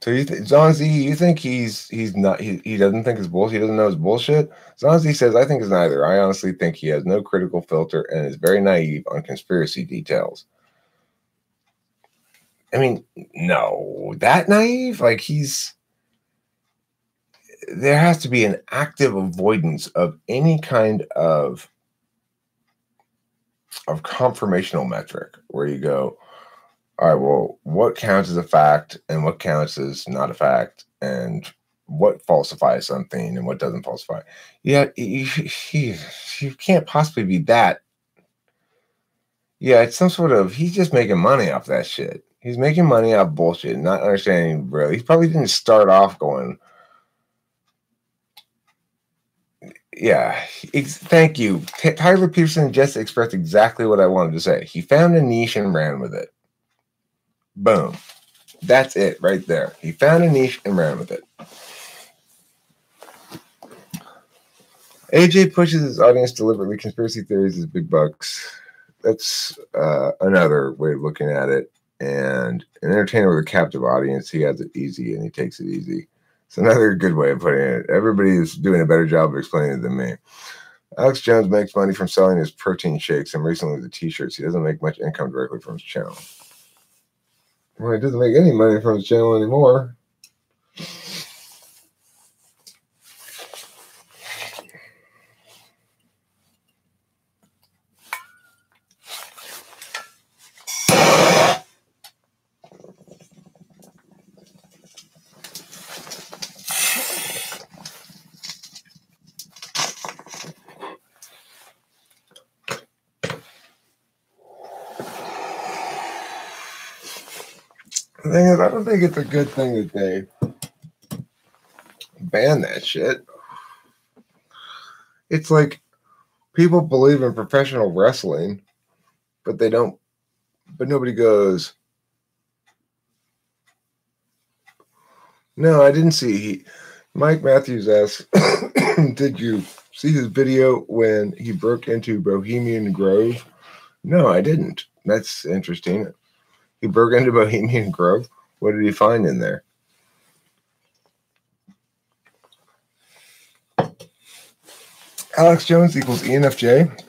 So Zonzi, you think he's not he doesn't think it's bullshit, he doesn't know it's bullshit? Zonzi says, I think it's neither. I honestly think he has no critical filter and is very naive on conspiracy details. I mean, no, that naive? Like there has to be an active avoidance of any kind of of confirmational metric, where you go, all right, well, what counts as a fact and what counts as not a fact, and what falsifies something and what doesn't falsify. Yeah, you can't possibly be that. Yeah, it's some sort of, he's just making money off that shit. He's making money off bullshit, not understanding really. He probably didn't start off going, yeah, thank you. Tyler Peterson just expressed exactly what I wanted to say. He found a niche and ran with it. Boom. That's it right there. He found a niche and ran with it. AJ pushes his audience deliberately. Conspiracy theories is big bucks. That's another way of looking at it. And an entertainer with a captive audience, he has it easy and he takes it easy. It's another good way of putting it. Everybody is doing a better job of explaining it than me. Alex Jones makes money from selling his protein shakes and recently the t-shirts. He doesn't make much income directly from his channel. Well, he doesn't make any money from his channel anymore. The thing is, I don't think it's a good thing that they ban that shit. It's like people believe in professional wrestling, but they don't, but nobody goes, no, I didn't see. Mike Matthews asks, did you see his video when he broke into Bohemian Grove? No, I didn't. That's interesting. He broke into Bohemian Grove. What did he find in there? Alex Jones equals ENFJ?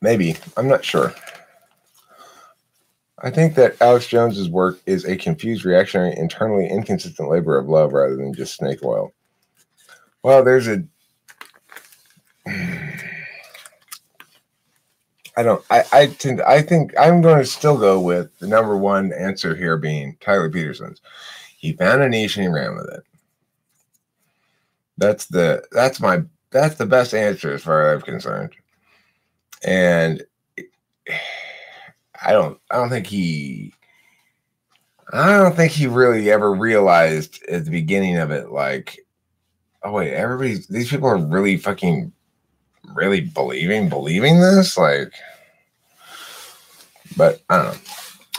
Maybe. I'm not sure. I think that Alex Jones's work is a confused, reactionary, internally inconsistent labor of love rather than just snake oil. Well, there's a... I think I'm going to still go with the number one answer here being Tyler Peterson's. He found a niche and he ran with it. That's the best answer as far as I'm concerned. And I don't think he really ever realized at the beginning of it, like, oh wait, these people are really fucking really believing this, like. But I don't know.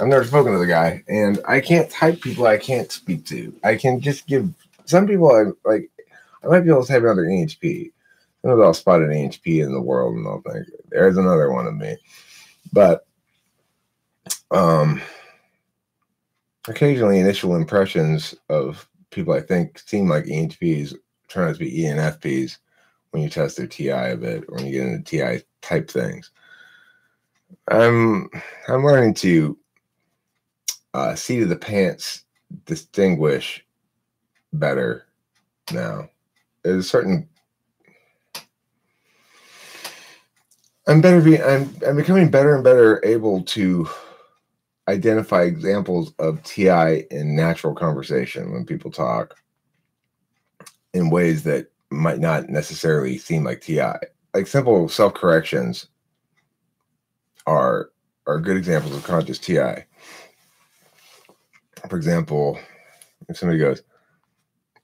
I've never spoken to the guy, and I can't type people I can't speak to. I can just give some people I might be able to type another EHP. Sometimes I'll spot an EHP in the world and I'll think there's another one of me. But occasionally initial impressions of people I think seem like EHPs turn out to be ENFPs when you test their TI a bit or when you get into TI type things. I'm learning to seat of the pants distinguish better now. There's a certain I'm becoming better and better able to identify examples of TI in natural conversation when people talk in ways that might not necessarily seem like TI. Like simple self-corrections are good examples of conscious TI. For example, if somebody goes,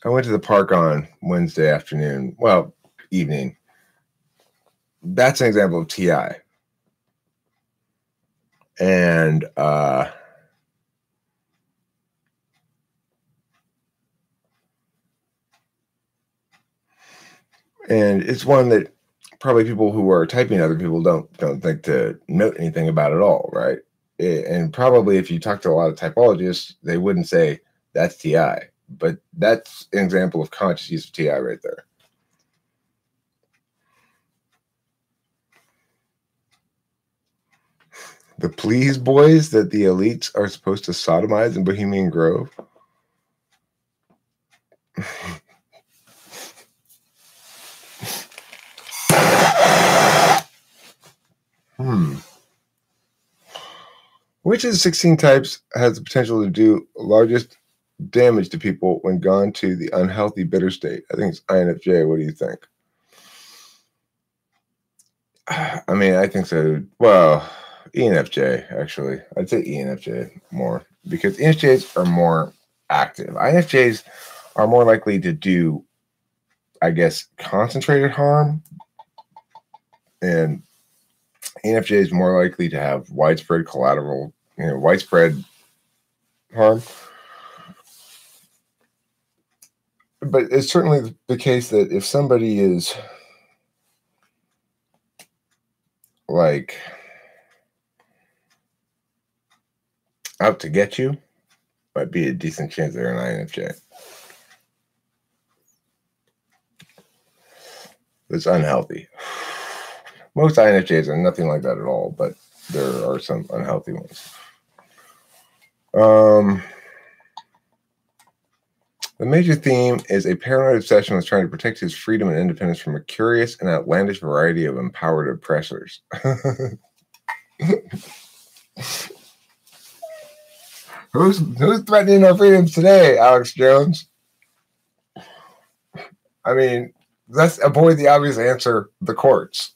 I went to the park on Wednesday afternoon, well, evening. That's an example of TI. And it's one that probably people who are typing other people don't think to note anything about at all, right? And probably if you talk to a lot of typologists, they wouldn't say that's TI, but that's an example of conscious use of TI right there. The please boys that the elites are supposed to sodomize in Bohemian Grove. Which of the 16 types has the potential to do largest damage to people when gone to the unhealthy bitter state? I think it's INFJ. What do you think? I mean, I think so. Well, ENFJ, actually. I'd say ENFJ more because ENFJs are more active. INFJs are more likely to do, I guess, concentrated harm. And ENFJ is more likely to have widespread collateral, widespread harm. But it's certainly the case that if somebody is like out to get you, might be a decent chance they're an INFJ. It's unhealthy. Most INFJs are nothing like that at all, but there are some unhealthy ones. The major theme is a paranoid obsession with trying to protect his freedom and independence from a curious and outlandish variety of empowered oppressors. Who's threatening our freedoms today, Alex Jones? I mean, let's avoid the obvious answer, the courts.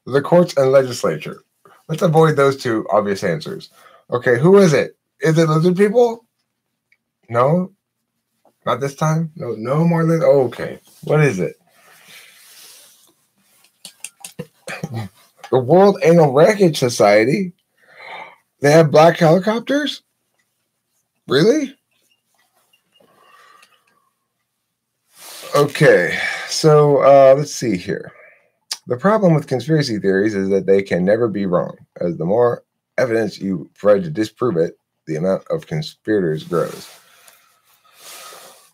The courts and legislature. Let's avoid those two obvious answers. Okay, who is it? Is it lizard people? No? Not this time? No more lizard? Oh, okay. What is it? The World Anal Wreckage Society? They have black helicopters? Really? Okay, so let's see here. The problem with conspiracy theories is that they can never be wrong, as the more evidence you provide to disprove it, the amount of conspirators grows.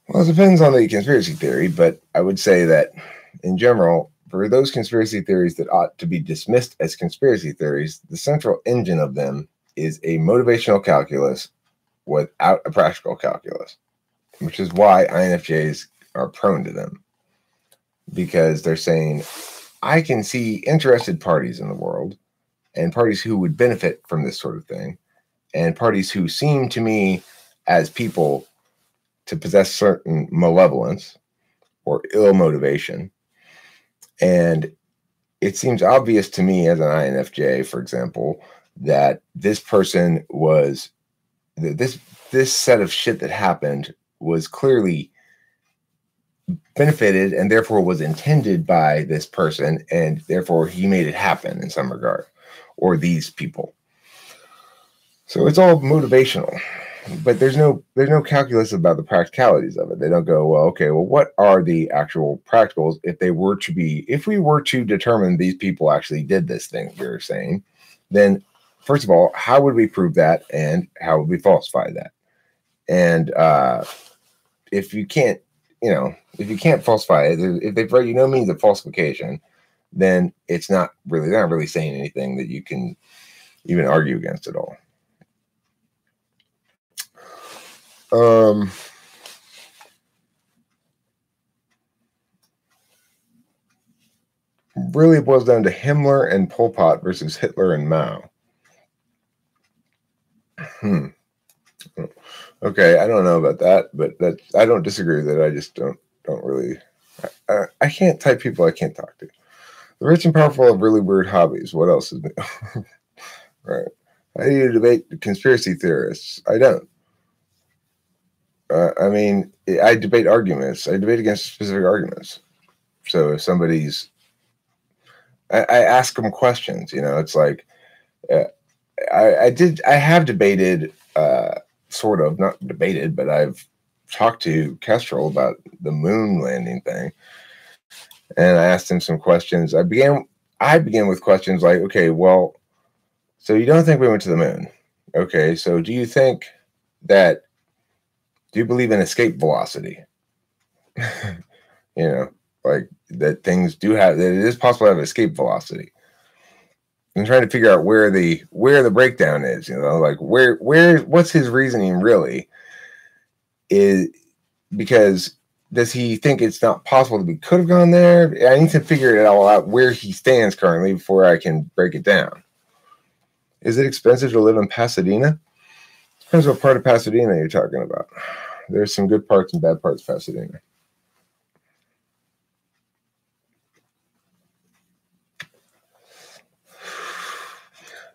Well, it depends on the conspiracy theory, but I would say that, in general, for those conspiracy theories that ought to be dismissed as conspiracy theories, the central engine of them is a motivational calculus without a practical calculus, which is why INFJs are prone to them. Because they're saying, I can see interested parties in the world, and parties who would benefit from this sort of thing, and parties who seem to me as people to possess certain malevolence or ill motivation. And it seems obvious to me as an INFJ, for example, that this person was, this set of shit that happened was clearly benefited and therefore was intended by this person, and therefore he made it happen in some regard, or these people. So it's all motivational, but there's no calculus about the practicalities of it. They don't go, well, okay, well, what are the actual practicals if we were to determine these people actually did this thing you're saying, then first of all, how would we prove that, and how would we falsify that? And if you can't falsify it, if they've read no means of falsification, then they're not really saying anything that you can even argue against at all. Really it boils down to Himmler and Pol Pot versus Hitler and Mao. Okay, I don't know about that, but I don't disagree with it. I just don't really. I can't type people I can't talk to. The rich and powerful have really weird hobbies. What else is new? Right. I need to debate conspiracy theorists. I don't. I mean, I debate arguments. I debate against specific arguments. So if somebody's, I ask them questions. It's like I have debated. Sort of, not debated, but I've talked to Kestrel about the moon landing thing, and I asked him some questions. I began with questions like, okay, well, so you don't think we went to the moon? Okay, so do you believe in escape velocity? Like that things do have, that it is possible to have escape velocity. I'm trying to figure out where the breakdown is, like what's his reasoning really is, because does he think it's not possible that we could have gone there? I need to figure it all out where he stands currently before I can break it down. Is it expensive to live in Pasadena? Depends what part of Pasadena you're talking about. There's some good parts and bad parts of Pasadena.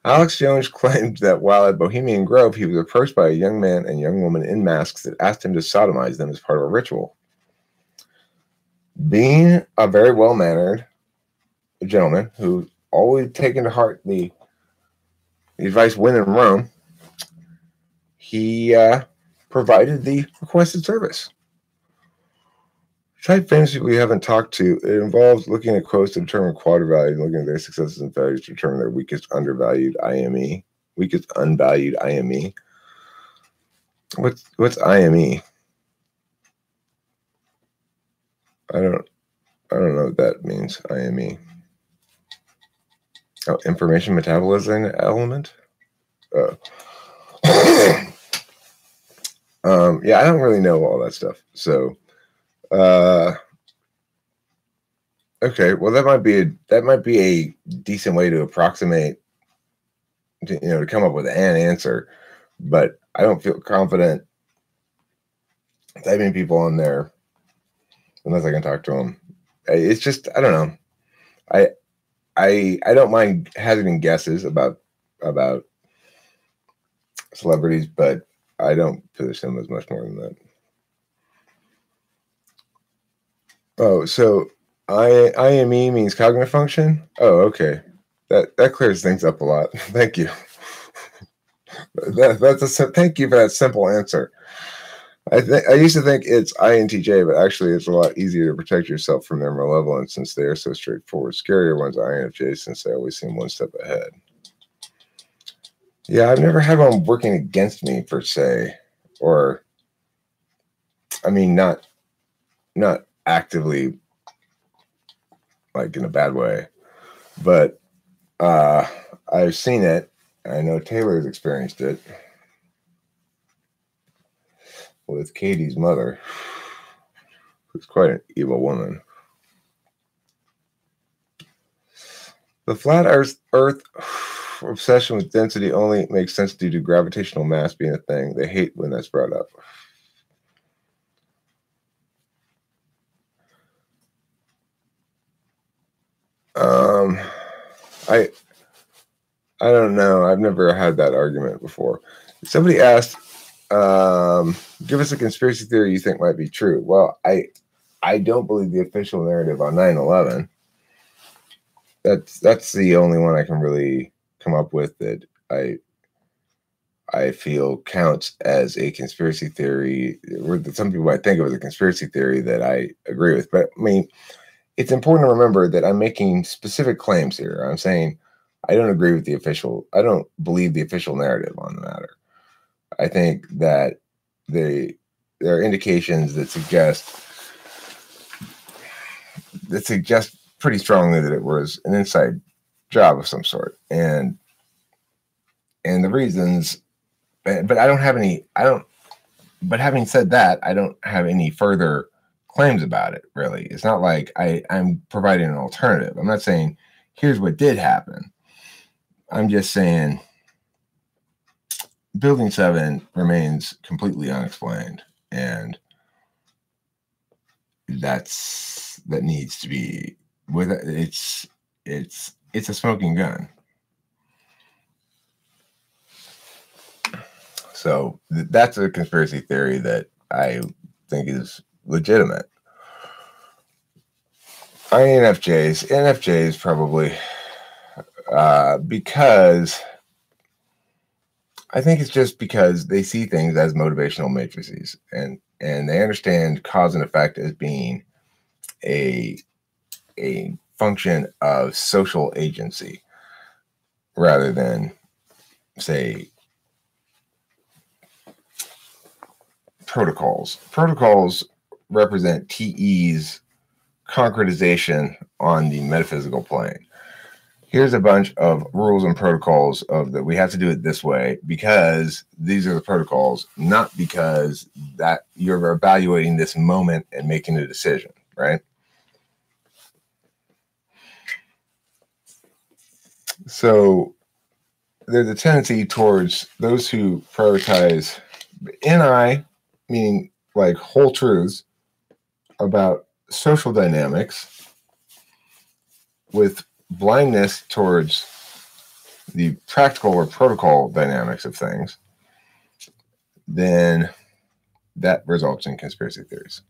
Alex Jones claimed that while at Bohemian Grove, he was approached by a young man and young woman in masks that asked him to sodomize them as part of a ritual. Being a very well-mannered gentleman who always taken to heart the advice when in Rome, he provided the requested service. Type famous people you haven't talked to. It involves looking at quotes to determine quadra value and looking at their successes and failures to determine their weakest undervalued IME. Weakest unvalued IME. What's IME? I don't know what that means. IME. Oh, information metabolism element. Yeah, I don't really know all that stuff. So, okay, well, that might be a decent way to approximate, to come up with an answer, but I don't feel confident typing people on there unless I can talk to them. It's just, I don't know. I don't mind hazarding guesses about celebrities, but I don't position them as much more than that. Oh, so IME means cognitive function? Oh, okay. That clears things up a lot. Thank you. Thank you for that simple answer. I used to think it's INTJ, but actually it's a lot easier to protect yourself from their malevolence since they are so straightforward. Scarier ones are INFJ since they always seem one step ahead. Yeah, I've never had one working against me per se, or I mean not actively, like in a bad way, but I've seen it. I know Taylor's experienced it with Katie's mother, who's quite an evil woman. The flat Earth obsession with density only makes sense due to gravitational mass being a thing. They hate when that's brought up. I don't know. I've never had that argument before. Somebody asked, give us a conspiracy theory you think might be true. Well, I don't believe the official narrative on 9/11. That's the only one I can really come up with that I feel counts as a conspiracy theory, or that some people might think of as a conspiracy theory that I agree with. But I mean, it's important to remember that I'm making specific claims here. I'm saying I don't agree with I don't believe the official narrative on the matter. I think that there are indications that suggest pretty strongly that it was an inside job of some sort, and the reasons. But I don't have any. But having said that, I don't have any further claims about it. Really, it's not like I'm providing an alternative. I'm not saying here's what did happen. I'm just saying Building 7 remains completely unexplained, and that needs to be with it's a smoking gun. So that's a conspiracy theory that I think is legitimate. NFJs probably, because I think it's just because they see things as motivational matrices, and they understand cause and effect as being a function of social agency rather than, say, protocols. Protocols represent TE's concretization on the metaphysical plane. Here's a bunch of rules and protocols of that we have to do it this way because these are the protocols, not because that you're evaluating this moment and making a decision, right? So there's a tendency towards those who prioritize NI, meaning like whole truths about social dynamics, with blindness towards the practical or protocol dynamics of things, then that results in conspiracy theories.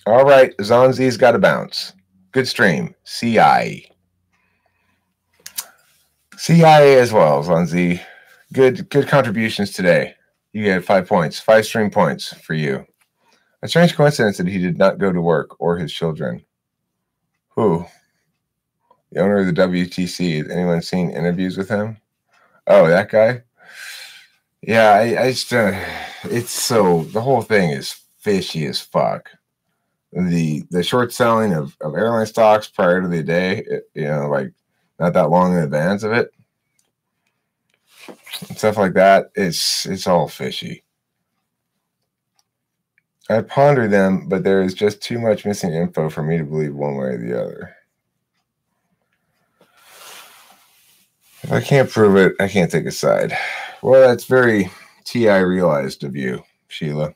All right, Zonzi's got to bounce. Good stream. CI. CIA as well, Zonzi. Good contributions today. You get 5 points, 5 stream points for you. A strange coincidence that he did not go to work or his children. Who? The owner of the WTC. Has anyone seen interviews with him? Oh, that guy? Yeah, I just, it's so, the whole thing is fishy as fuck. The short selling of airline stocks prior to the day, like not that long in advance of it, and stuff like that, it's all fishy. I ponder them, but there is just too much missing info for me to believe one way or the other. If I can't prove it, I can't take a side. Well, that's very TI realized of you, Sheila.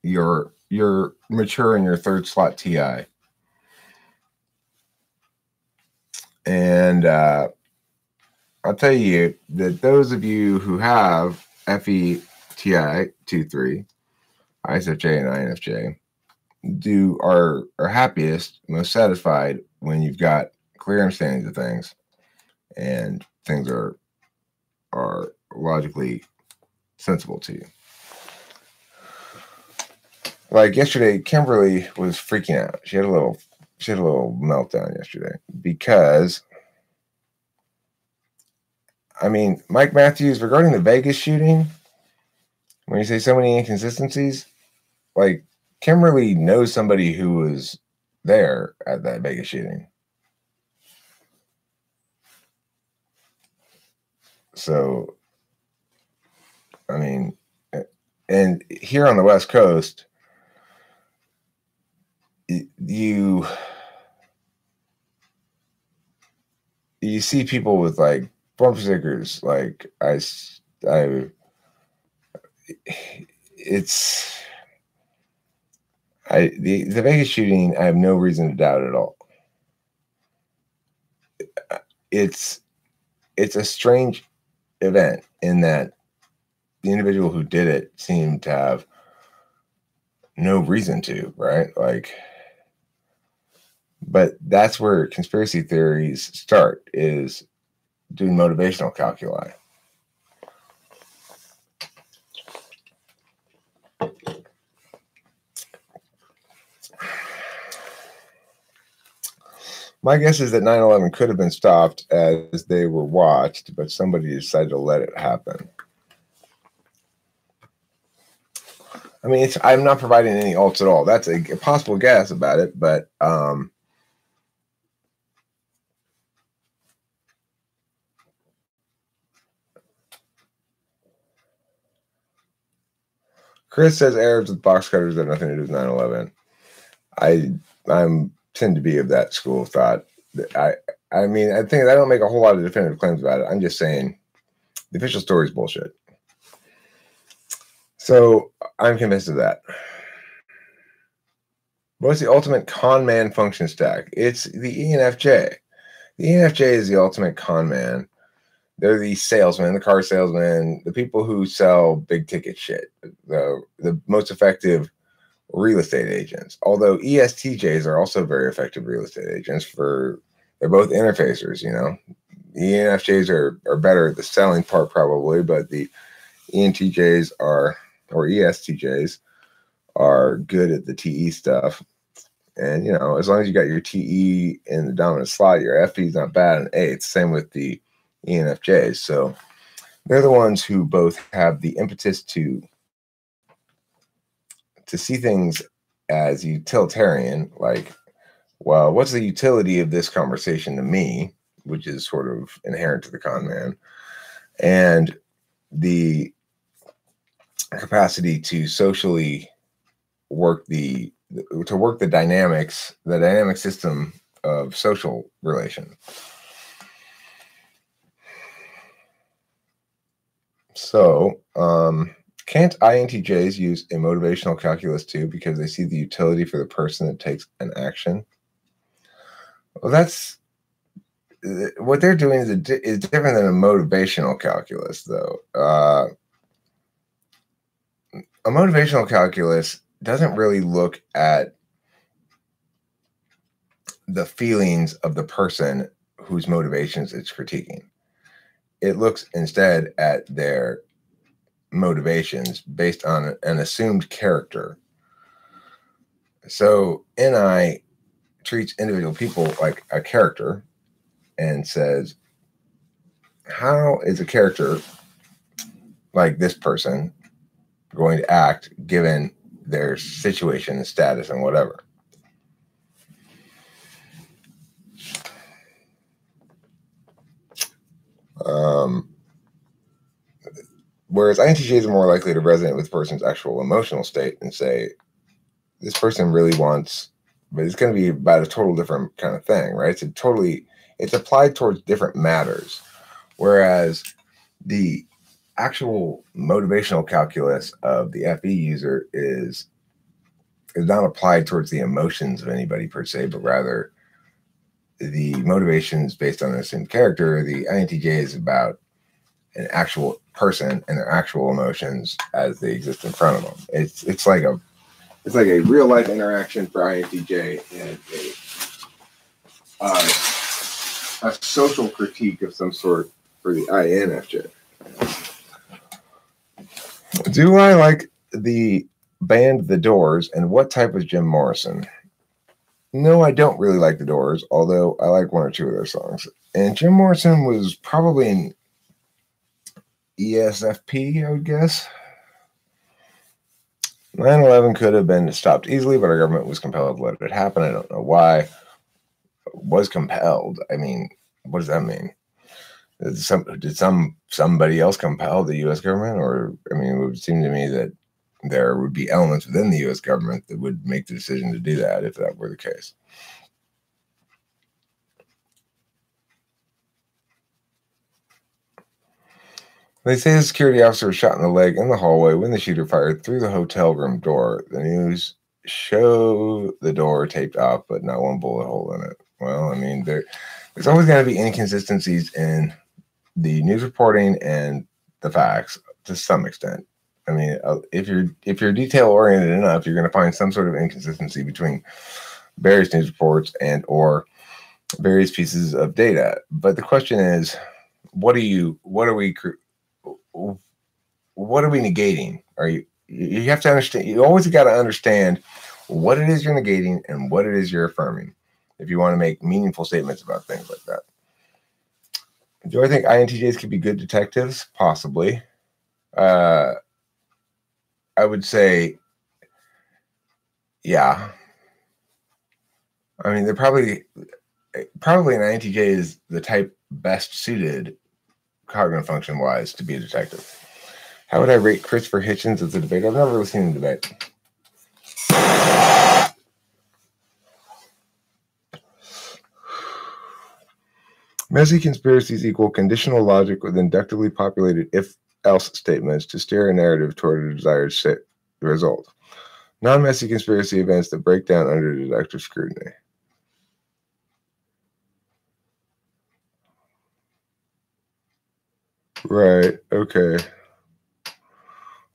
You're mature in your third slot TI. And I'll tell you that those of you who have FE TI 2-3, ISFJ and INFJ, are happiest, most satisfied when you've got clear understandings of things and things are logically sensible to you. Like yesterday, Kimberly was freaking out. She had a little meltdown yesterday because, I mean, Mike Matthews, regarding the Vegas shooting, when you say so many inconsistencies, like Kimberly knows somebody who was there at that Vegas shooting. So, I mean, and here on the West Coast, you see people with like bumper stickers, like the Vegas shooting, I have no reason to doubt at all. It's a strange event in that the individual who did it seemed to have no reason to, right? Like, but that's where conspiracy theories start, is doing motivational calculi. My guess is that 9/11 could have been stopped as they were watched, but somebody decided to let it happen. I mean, I'm not providing any alts at all. That's a possible guess about it, but Chris says Arabs with box cutters have nothing to do with 9/11. I'm tend to be of that school of thought. I mean, I think I don't make a whole lot of definitive claims about it. I'm just saying the official story is bullshit. So I'm convinced of that. What's the ultimate con man function stack? It's the ENFJ. The ENFJ is the ultimate con man. They're the salesmen, the car salesmen, the people who sell big ticket shit, the most effective real estate agents. Although ESTJs are also very effective real estate agents. They're both interfacers, you know. The ENFJs are better at the selling part probably, but the ENTJs or ESTJs are good at the TE stuff. And, you know, as long as you got your TE in the dominant slot, your FE is not bad in 8. Same with the ENFJs. So they're the ones who both have the impetus to see things as utilitarian, like, well, what's the utility of this conversation to me, which is sort of inherent to the con man, and the capacity to socially work the dynamic system of social relation. So, can't INTJs use a motivational calculus too because they see the utility for the person that takes an action? Well, that's what they're doing is different than a motivational calculus, though. A motivational calculus doesn't really look at the feelings of the person whose motivations it's critiquing. It looks instead at their motivations based on an assumed character. So NI treats individual people like a character and says, how is a character like this person going to act given their situation and status and whatever? Whereas INTJs are more likely to resonate with the person's actual emotional state and say, this person really wants, but it's going to be about a total different kind of thing, right? It's applied towards different matters. Whereas the actual motivational calculus of the FE user is not applied towards the emotions of anybody per se, but rather the motivations based on an assumed character. The INTJ is about an actual person and their actual emotions as they exist in front of them. It's like a real life interaction for INTJ and a social critique of some sort for the INFJ. Do I like the band The Doors, and what type is Jim Morrison? No, I don't really like The Doors, although I like one or two of their songs. And Jim Morrison was probably an ESFP, I would guess. 9/11 could have been stopped easily, but our government was compelled to let it happen. I don't know why. Was compelled. I mean, what does that mean? Did somebody else compel the U.S. government? Or, I mean, it would seem to me that there would be elements within the U.S. government that would make the decision to do that if that were the case. They say the security officer was shot in the leg in the hallway when the shooter fired through the hotel room door. The news show the door taped off, but not one bullet hole in it. Well, I mean, there's always going to be inconsistencies in the news reporting and the facts to some extent. I mean, if you're detail oriented enough, you're going to find some sort of inconsistency between various news reports and or various pieces of data. But the question is, what are we negating? You have to understand, you always got to understand what it is you're negating and what it is you're affirming if you want to make meaningful statements about things like that. Do I think INTJs could be good detectives? Possibly. I would say, yeah. I mean, they're probably an INTJ is the type best suited cognitive function wise to be a detective. How would I rate Christopher Hitchens as a debater? I've never really seen him debate. Messy conspiracies equal conditional logic with inductively populated if-else statements to steer a narrative toward a desired result. Non-messy conspiracy events that break down under deductive scrutiny. Right, okay.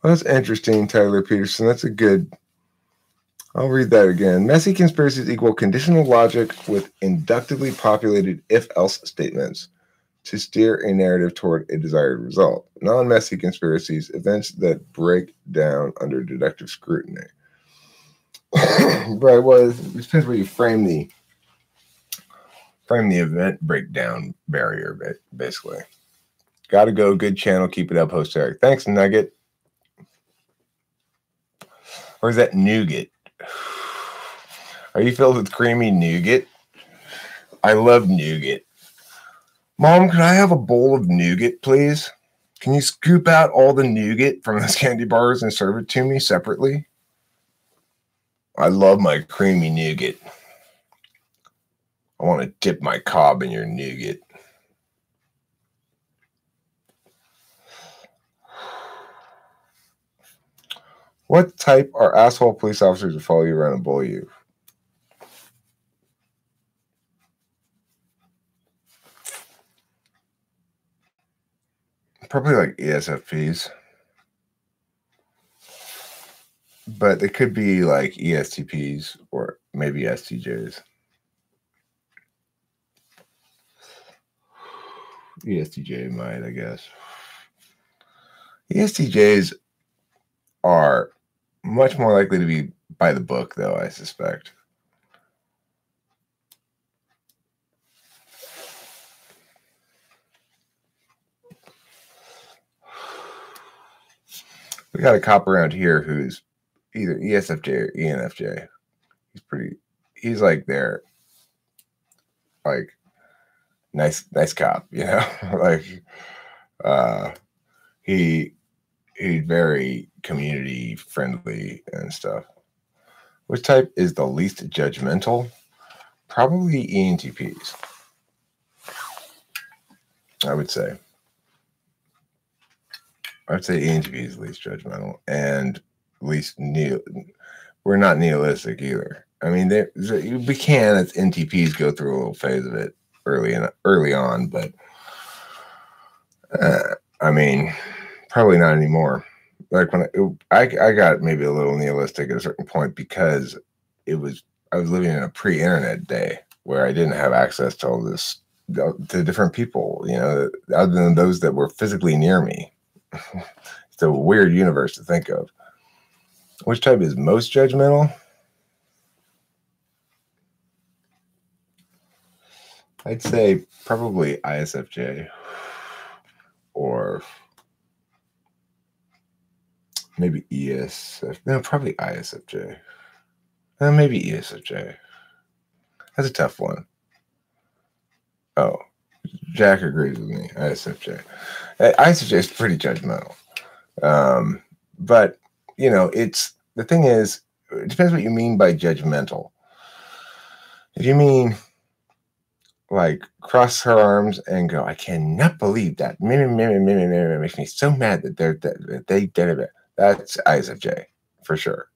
Well, that's interesting, Tyler Peterson. That's a good... I'll read that again. Messy conspiracies equal conditional logic with inductively populated if-else statements to steer a narrative toward a desired result. Non-messy conspiracies, events that break down under deductive scrutiny. Right, well, it depends where you frame the event breakdown barrier, basically. Gotta go, good channel, keep it up, host Eric. Thanks, Nugget. Or is that nougat? Are you filled with creamy nougat? I love nougat. Mom, could I have a bowl of nougat, please? Can you scoop out all the nougat from those candy bars and serve it to me separately? I love my creamy nougat. I want to dip my cob in your nougat. What type are asshole police officers who follow you around and bully you? Probably like ESFPs. But they could be like ESTPs or maybe STJs. ESTJ might, I guess. ESTJs are much more likely to be by the book, though, I suspect. We got a cop around here who's either ESFJ or ENFJ. He's like their, like, nice cop, you know? Like, he's very community friendly and stuff. Which type is the least judgmental? Probably ENTPs, I would say. I'd say ENTP is least judgmental and least we're not nihilistic either. I mean, we can as NTPs go through a little phase of it early on, but I mean, probably not anymore. Like when I got maybe a little nihilistic at a certain point because I was living in a pre-internet day where I didn't have access to all this, to different people, you know, other than those that were physically near me. It's a weird universe to think of. Which type is most judgmental? I'd say probably ISFJ or maybe ESFJ. No, probably ISFJ. Maybe ESFJ. That's a tough one. Oh, Jack agrees with me. ISFJ. ISFJ is pretty judgmental. But, you know, the thing is, it depends what you mean by judgmental. If you mean like cross her arms and go, I cannot believe that. It makes me so mad that they did it. That's ISFJ for sure.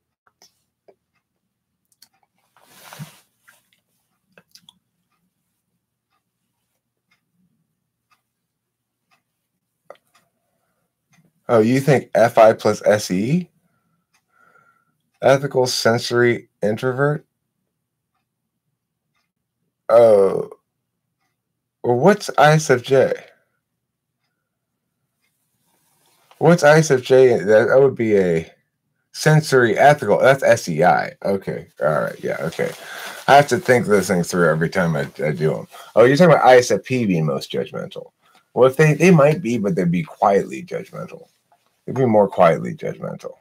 Oh, you think FI plus SE? Ethical sensory introvert? Oh, well, what's ISFJ? What's ISFJ? That would be a sensory ethical. That's SEI. Okay. All right. Yeah. Okay. I have to think those things through every time I do them. Oh, you're talking about ISFP being most judgmental. Well, if they might be, but they'd be quietly judgmental. They'd be more quietly judgmental.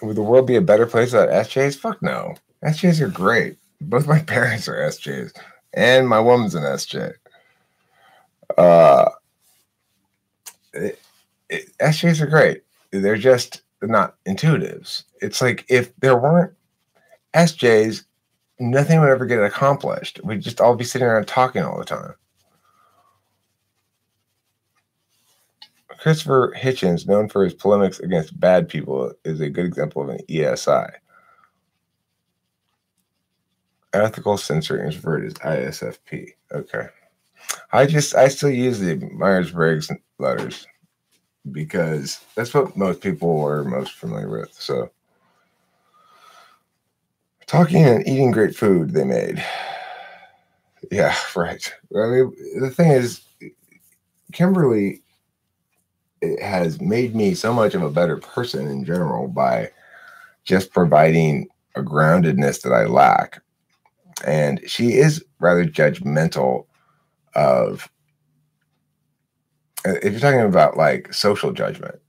Would the world be a better place without SJs? Fuck no. SJs are great. Both my parents are SJs, and my woman's an SJ. SJs are great. They're just not intuitives. It's like if there weren't SJs, nothing would ever get accomplished. We'd just all be sitting around talking all the time. Christopher Hitchens, known for his polemics against bad people, is a good example of an ESI. Ethical sensory introvert is ISFP. Okay. I still use the Myers-Briggs letters because that's what most people are most familiar with. So talking and eating great food they made. Yeah, right. I mean, the thing is, Kimberly has made me so much of a better person in general by just providing a groundedness that I lack. And she is rather judgmental of, if you're talking about like social judgment,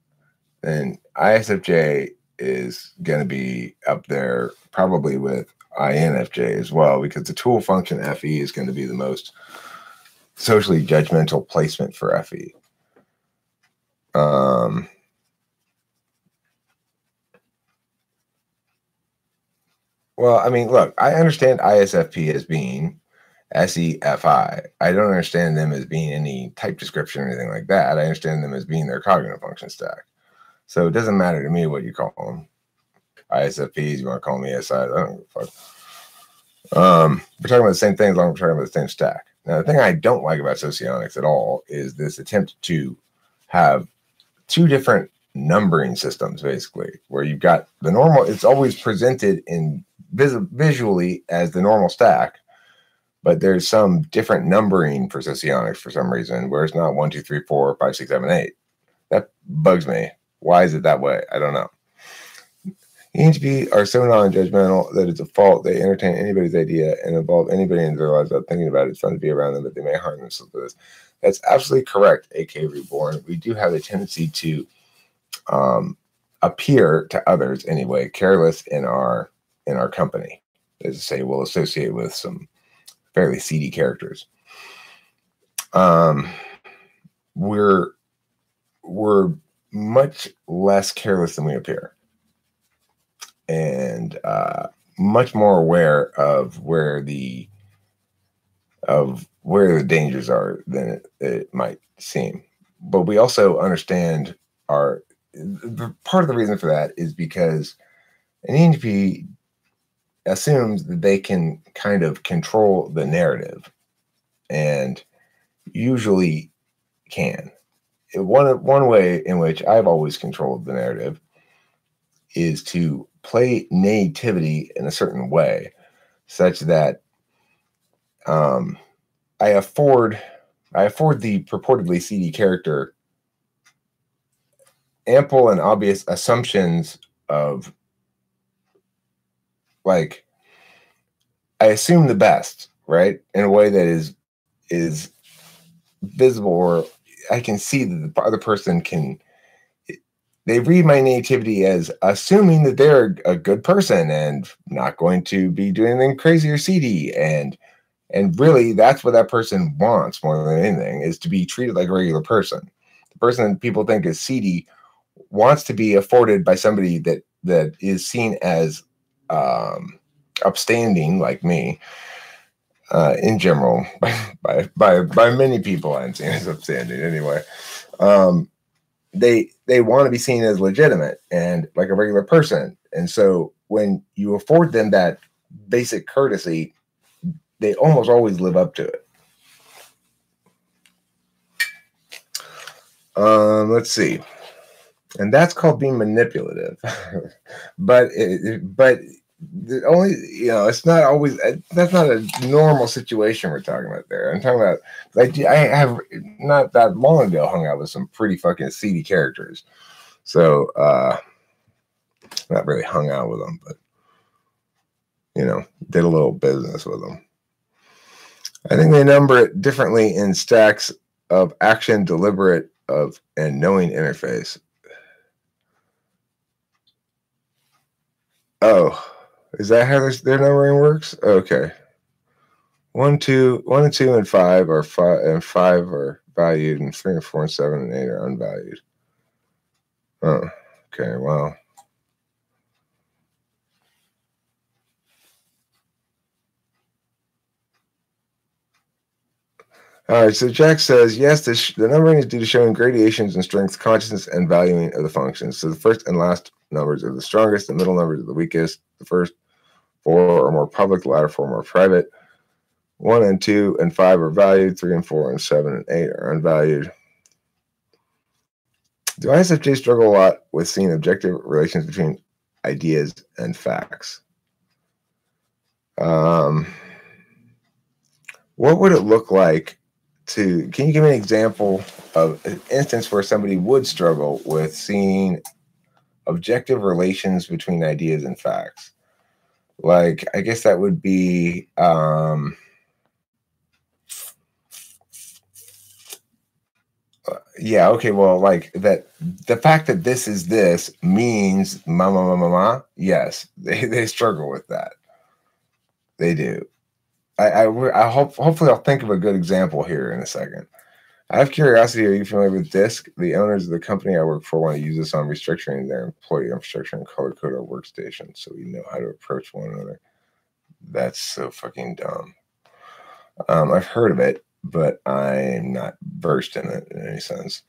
then ISFJ is going to be up there probably with INFJ as well, because the tool function FE is going to be the most socially judgmental placement for FE. Well, I mean, look, I understand ISFP as being SEFI. I don't understand them as being any type description or anything like that. I understand them as being their cognitive function stack. So it doesn't matter to me what you call them. ISFPs, you want to call me SI, I don't give a fuck. We're talking about the same thing as long as we're talking about the same stack. Now, the thing I don't like about Socionics at all is this attempt to have two different numbering systems, basically, where you've got the normal, it's always presented in visually as the normal stack, but there's some different numbering for Socionics for some reason, where it's not 1, 2, 3, 4, 5, 6, 7, 8. That bugs me. Why is it that way? I don't know. ENTP are so non-judgmental that it's a fault they entertain anybody's idea and involve anybody in their lives without thinking about it. It's fun to be around them, but they may harm themselves with this. That's absolutely correct, AK Reborn. We do have a tendency to appear to others anyway, careless in our company. As I say, we'll associate with some fairly seedy characters. We're much less careless than we appear, and much more aware of where the dangers are than it might seem. But we also understand part of the reason for that is because an ENTP assumes that they can kind of control the narrative, and usually can. One way in which I've always controlled the narrative is to play nativity in a certain way, such that I afford the purportedly seedy character ample and obvious assumptions of, like, I assume the best, right, in a way that is visible, or I can see that the other person can. They read my nativity as assuming that they're a good person and not going to be doing anything crazy or seedy, and really that's what that person wants more than anything, is to be treated like a regular person. The person that people think is seedy wants to be afforded by somebody that is seen as upstanding, like me. In general, by many people, I'm seen as upstanding anyway. They want to be seen as legitimate and like a regular person, and so when you afford them that basic courtesy, they almost always live up to it. Let's see, and that's called being manipulative. but the only, it's not always, that's not a normal situation we're talking about there. I'm talking about, like, I have not that long ago hung out with some pretty fucking seedy characters. So, not really hung out with them, but, did a little business with them. I think they number it differently in stacks of action, deliberate, and knowing interface. Oh, is that how their numbering works? Okay. 1, 2, and 5 are valued, and 3 and 4 and 7 and 8 are unvalued. Oh, okay. Wow. All right. So Jack says, yes, the numbering is due to showing gradations in strength, consciousness, and valuing of the functions. So the first and last numbers are the strongest, the middle numbers are the weakest. The first 4 are more public, the latter 4 are more private. 1 and 2 and 5 are valued. 3 and 4 and 7 and 8 are unvalued. Do ISFJs struggle a lot with seeing objective relations between ideas and facts? What would it look like can you give me an example of an instance where somebody would struggle with seeing objective relations between ideas and facts? Like, I guess that would be, yeah, okay, well, like that, the fact that this is this means yes, they struggle with that. They do. I hopefully I'll think of a good example here in a second. I have curiosity. Are you familiar with DISC? The owners of the company I work for want to use this on restructuring their employee infrastructure and color code our workstation so we know how to approach one another. That's so fucking dumb. I've heard of it, but I'm not versed in it in any sense.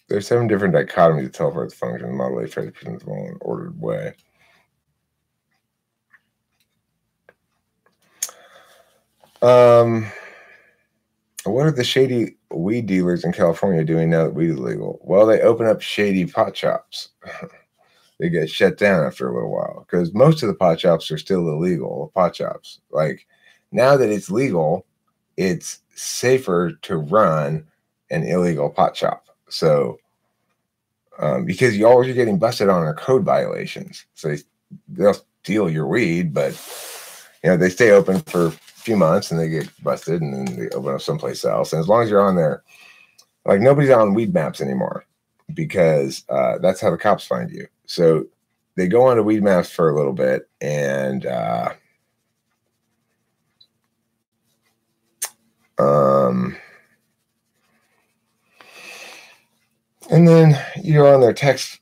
There's 7 different dichotomies of teleport function. Model A tries to present them all in an ordered way. What are the shady weed dealers in California doing now that weed is legal? Well, they open up shady pot shops. They get shut down after a little while because most of the pot shops are still illegal pot shops. Like, now that it's legal, it's safer to run an illegal pot shop. So, because you're getting busted on are code violations. So they'll steal your weed, but they stay open for a few months and they get busted, and then they open up someplace else. And as long as you're on there, like, nobody's on weed maps anymore because that's how the cops find you. So they go onto weed maps for a little bit, and then you're on their text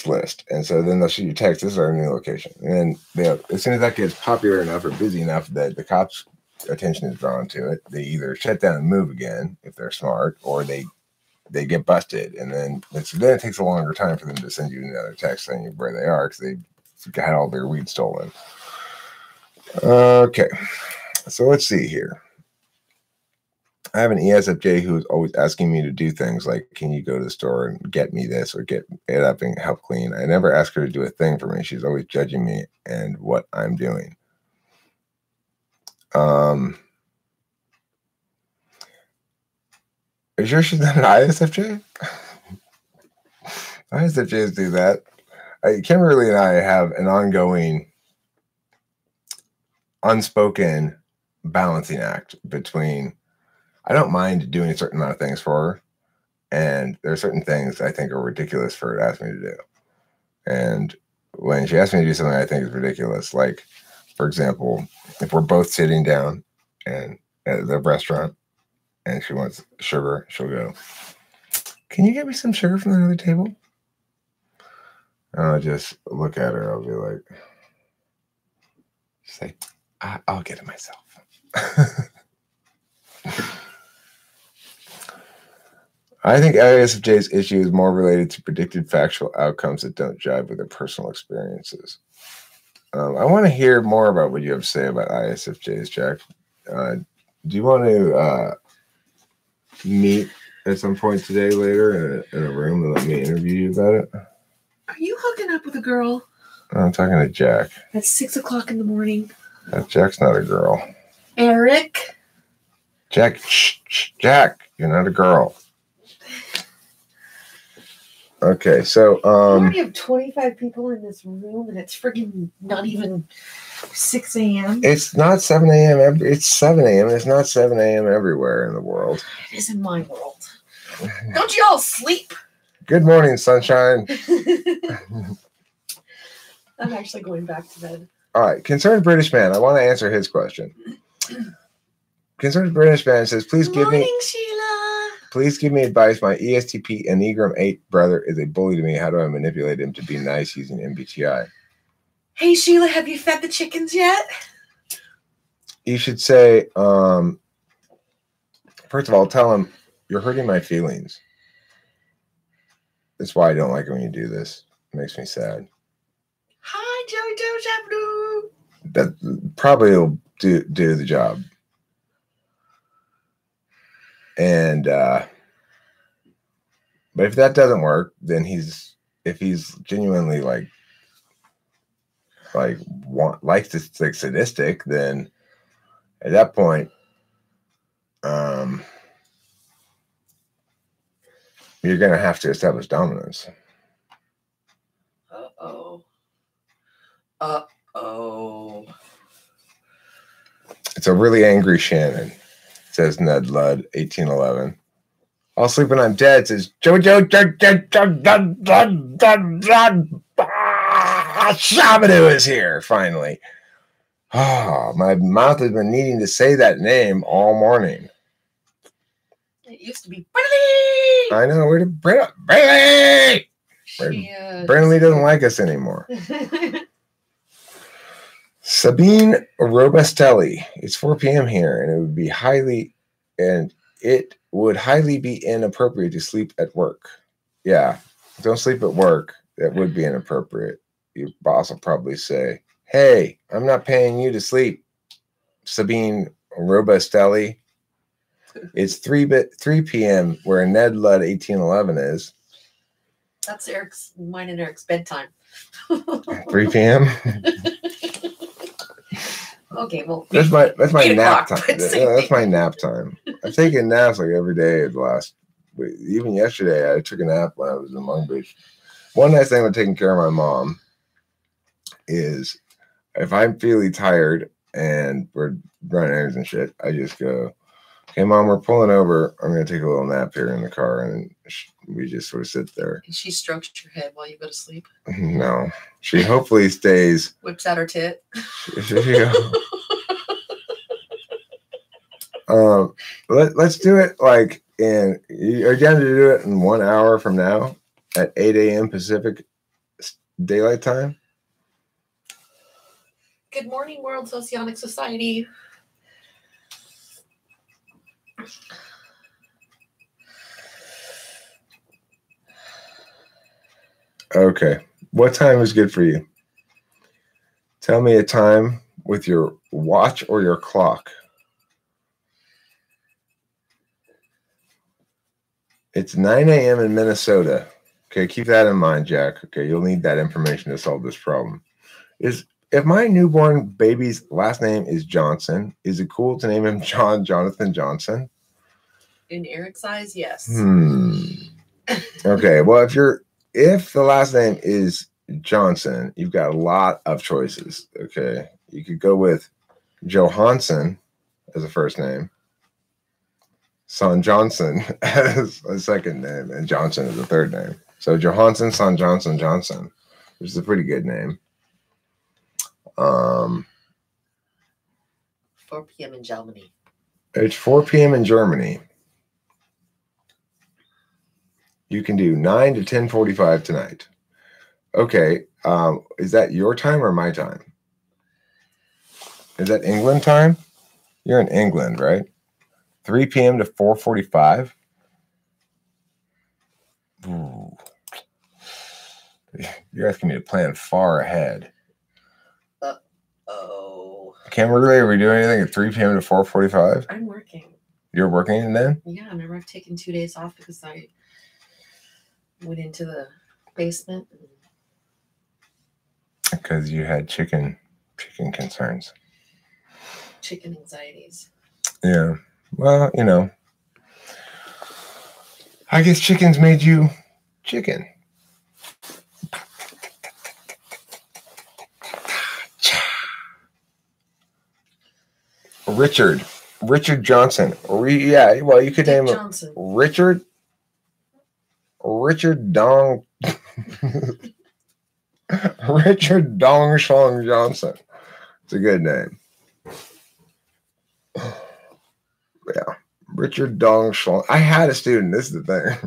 list, and so then they'll shoot you text, this is our new location. And then as soon as that gets popular enough or busy enough that the cops' attention is drawn to it, they either shut down and move again if they're smart, or they get busted. And then it takes a longer time for them to send you another text saying where they are because they had all their weed stolen. Okay, so let's see here. I have an ESFJ who is always asking me to do things like, can you go to the store and get me this or get it up and help clean? I never ask her to do a thing for me. She's always judging me and what I'm doing. Are you sure she's not an ISFJ? ISFJs do that. Kimberly and I have an ongoing unspoken balancing act between, I don't mind doing a certain amount of things for her, and there are certain things I think are ridiculous for her to ask me to do. And when she asks me to do something I think is ridiculous, like, for example, if we're both sitting down and at the restaurant and she wants sugar, she'll go, can you get me some sugar from the other table? And I'll just look at her. I'll be like, say, I'll get it myself. I think ISFJ's issue is more related to predicted factual outcomes that don't jive with their personal experiences. I want to hear more about what you have to say about ISFJs, Jack. Do you want to meet at some point today later in a room and let me interview you about it? Are you hooking up with a girl? I'm talking to Jack. At 6 o'clock in the morning. Jack's not a girl. Eric? Jack, Jack, you're not a girl. Okay, so you already have 25 people in this room, and it's freaking not even 6 a.m. It's not 7 a.m. It's 7 a.m. It's not 7 a.m. everywhere in the world. It is in my world. Don't you all sleep? Good morning, sunshine. I'm actually going back to bed. All right, concerned British man. I want to answer his question. Concerned British man says, please give me advice. My ESTP Enneagram 8 brother is a bully to me. How do I manipulate him to be nice using MBTI? Hey, Sheila, have you fed the chickens yet? You should say, first of all, tell him, you're hurting my feelings. That's why I don't like it when you do this. It makes me sad. Hi, Jojo Jablu. That probably will do the job. And but if that doesn't work, then if he's genuinely likes to like sadistic, then at that point, you're gonna have to establish dominance. It's a really angry Shannon, says Ned Ludd, 1811. All sleep when I'm dead, says Jojo Shabadoo is here, finally. Oh, my mouth has been needing to say that name all morning. It used to be Bradley. I know, where did Bradley? Bradley doesn't like us anymore. Sabine Robustelli. It's 4 p.m. here, and it would highly be inappropriate to sleep at work. Yeah, don't sleep at work. That would be inappropriate. Your boss will probably say, "Hey, I'm not paying you to sleep, Sabine Robustelli. It's 3 p.m. where Ned Ludd 1811 is." That's mine and Eric's bedtime. 3 p.m. Okay, well, that's my nap time. That's my thing. nap time. I've taken naps like every day the last week. Even yesterday, I took a nap when I was in Long Beach. One nice thing about taking care of my mom is if I'm feeling tired and we're running errands and shit, I just go, "Okay, Mom, we're pulling over. I'm going to take a little nap here in the car." And we just sort of sit there. And she strokes your head while you go to sleep? No. She hopefully stays. Whips out her tit. Let's do it like are you down to do it in 1 hour from now at 8 a.m. Pacific Daylight Time? Good morning, World Socionics Society. Okay. What time is good for you? Tell me a time with your watch or your clock. It's 9 a.m. in Minnesota. Okay, keep that in mind, Jack. Okay, you'll need that information to solve this problem. If my newborn baby's last name is Johnson, is it cool to name him Jonathan Johnson? In Eric's eyes, yes. Okay, well, if the last name is Johnson, you've got a lot of choices. Okay, you could go with Johansson as a first name, Son Johnson as a second name, and Johnson as a third name. So Johansson, Son Johnson, Johnson, which is a pretty good name. 4 p.m. in Germany. It's 4 p.m. in Germany. You can do 9 to 10:45 tonight. Okay, is that your time or my time? Is that England time? You're in England, right? 3 p.m. to 4:45. Ooh. You're asking me to plan far ahead. Uh-oh. Can't we really do anything at 3 p.m. to 4:45? I'm working. You're working then? Yeah, remember I've taken 2 days off because I went into the basement. Because you had chicken concerns. Chicken anxieties. Yeah. Well, I guess chickens made you chicken. Richard Johnson. Yeah, well, you could name him Richard Dong. Richard Dong Shong Johnson. It's a good name. Yeah. Richard Dong Shong. I had a student. This is the thing.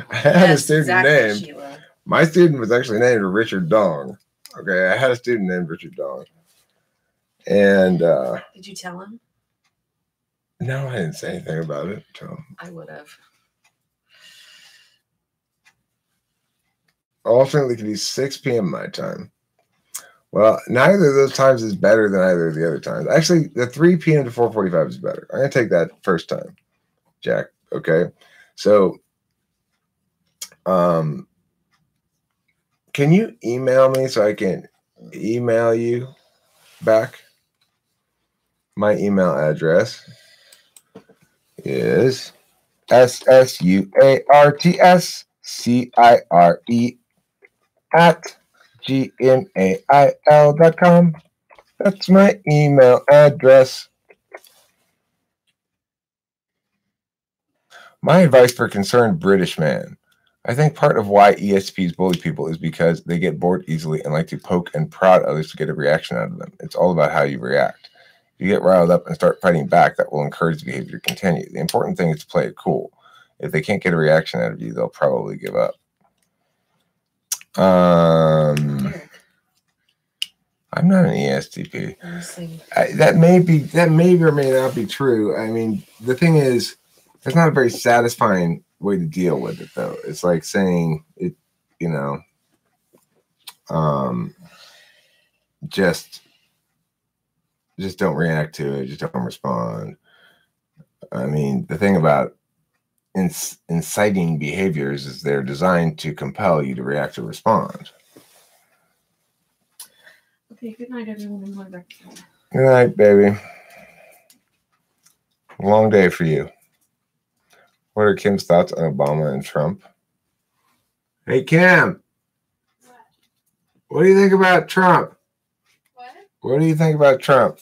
I had a student named. Sheila. My student was actually named Richard Dong. Okay. I had a student named Richard Dong. And did you tell him? No, I didn't say anything about it. So. I would have. Alternately could be 6 p.m. my time. Well, neither of those times is better than either of the other times. Actually, the 3 p.m. to 4:45 is better. I'm going to take that first time, Jack. Okay. So, can you email me so I can email you back? My email address is SSUARTSCIRE@gmail.com. That's my email address. My advice for a concerned British man. I think part of why ESPs bully people is because they get bored easily and like to poke and prod others to get a reaction out of them. It's all about how you react. If you get riled up and start fighting back, that will encourage the behavior to continue. The important thing is to play it cool. If they can't get a reaction out of you, they'll probably give up. I'm not an ESTP. Honestly. That may or may not be true. I mean, the thing is, it's not a very satisfying way to deal with it, though. It's like saying it, you know, just don't react to it. Just don't respond. I mean, the thing about inciting behaviors is they're designed to compel you to react or respond. Okay, good night, everyone. I'm going back to bed. Good night, baby. Long day for you. What are Kim's thoughts on Obama and Trump? Hey, Kim. What do you think about Trump? What do you think about Trump?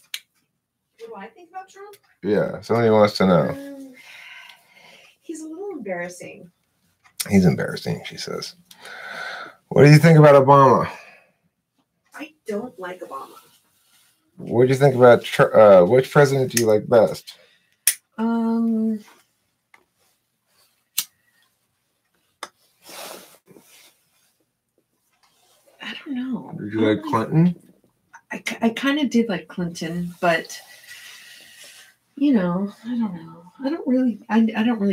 What do I think about Trump? Yeah, somebody wants to know. He's a little embarrassing. He's embarrassing, she says. What do you think about Obama? I don't like Obama. What do you think about which president do you like best? I don't know. Did you like Clinton? I kind of did like Clinton, but you know, I don't know. I don't really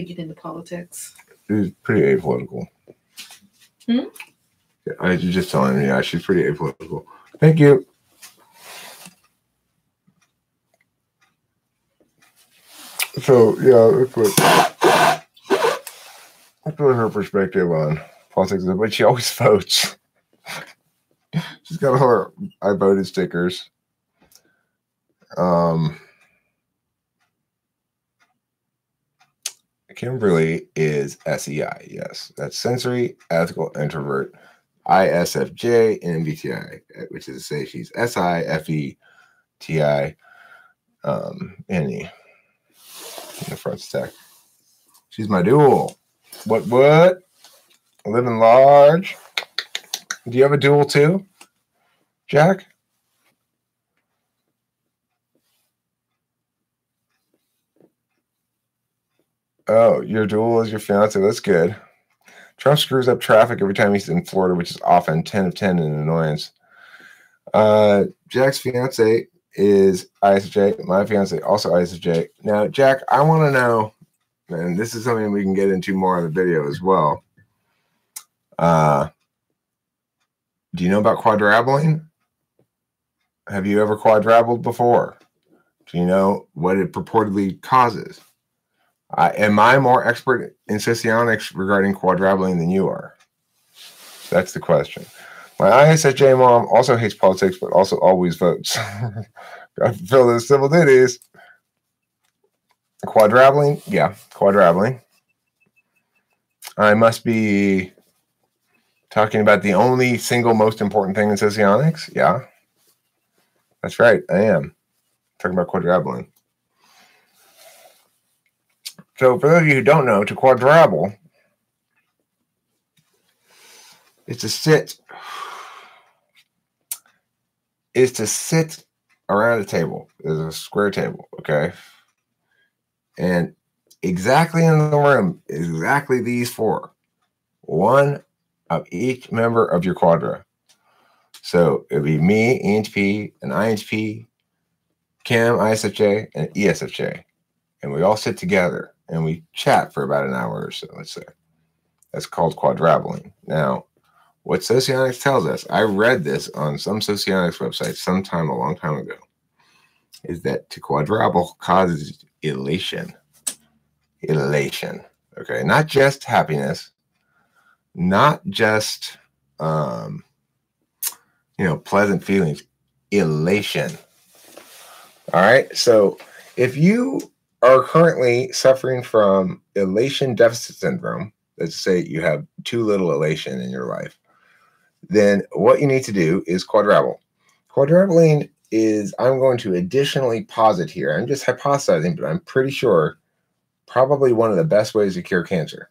get into politics. She's pretty apolitical. Hmm? Yeah, I was just telling you, yeah, she's pretty apolitical. Thank you. So yeah, that's what her perspective on politics is, but she always votes. She's got all her I voted stickers. Kimberly is SEI. Yes, that's sensory, ethical, introvert, ISFJ, and MBTI, which is to say she's SIFETI, NE in the front stack. She's my dual. What? Living large. Do you have a dual too, Jack? Oh, your dual is your fiance. That's good. Trump screws up traffic every time he's in Florida, which is often 10 of 10 in annoyance. Jack's fiance is ISFJ. My fiance also ISFJ. Now, Jack, I want to know, and this is something we can get into more in the video as well. Do you know about quadra-blin? Have you ever quadra-bled before? Do you know what it purportedly causes? Am I more expert in socionics regarding quadra-blin than you are? That's the question. My ISFJ mom also hates politics, but also always votes. Got to fulfill those civil duties. Quadra-blin? Yeah, quadra-blin. I must be talking about the only single most important thing in socionics? Yeah. That's right, I am. Talking about quadra-blin. So for those of you who don't know, to quadra-ble is to sit around a table. There's a square table, okay? And exactly in the room, exactly these four. One of each member of your quadra. So it'd be me, ENTP, an INTP, Kim, ISFJ, and ESFJ. And we all sit together and we chat for about an hour or so, let's say. That's called quadra-blin. Now, what Socionics tells us, I read this on some Socionics website sometime a long time ago, is that to quadra-ble causes elation. Elation. Okay, not just happiness, not just pleasant feelings, elation. All right, so if you are currently suffering from elation deficit syndrome, let's say you have too little elation in your life, then what you need to do is quadra-ble. Quadra-blin is, I'm going to additionally posit here, I'm just hypothesizing, but I'm pretty sure, probably one of the best ways to cure cancer.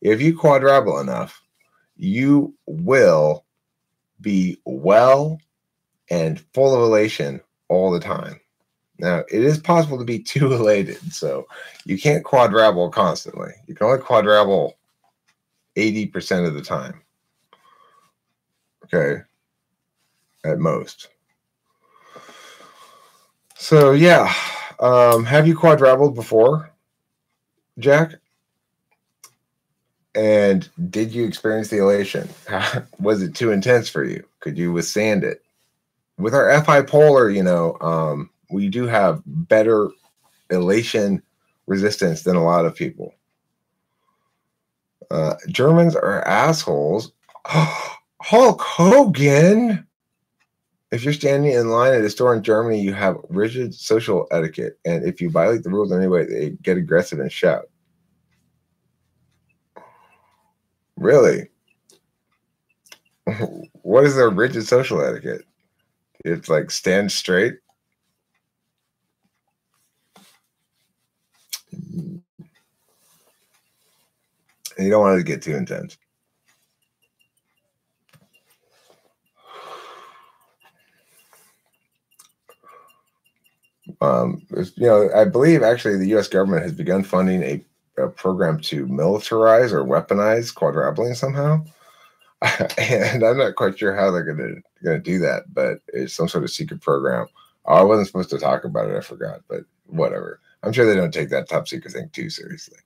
If you quadra-ble enough, you will be well and full of elation all the time. Now, it is possible to be too elated, so you can't quadra-ble constantly. You can only quadra-ble 80% of the time. Okay, at most. So yeah, have you quadrupled before, Jack? And did you experience the elation? Was it too intense for you? Could you withstand it? With our FI polar, we do have better elation resistance than a lot of people. Germans are assholes. Hulk Hogan. If you're standing in line at a store in Germany, you have rigid social etiquette, and if you violate the rules in any way, they get aggressive and shout. Really? What is their rigid social etiquette? It's like stand straight. And you don't want it to get too intense. I believe actually the U.S. government has begun funding a program to militarize or weaponize Quadra-blin somehow. And I'm not quite sure how they're gonna do that, but it's some sort of secret program. Oh, I wasn't supposed to talk about it. I forgot, but whatever. I'm sure they don't take that top secret thing too seriously.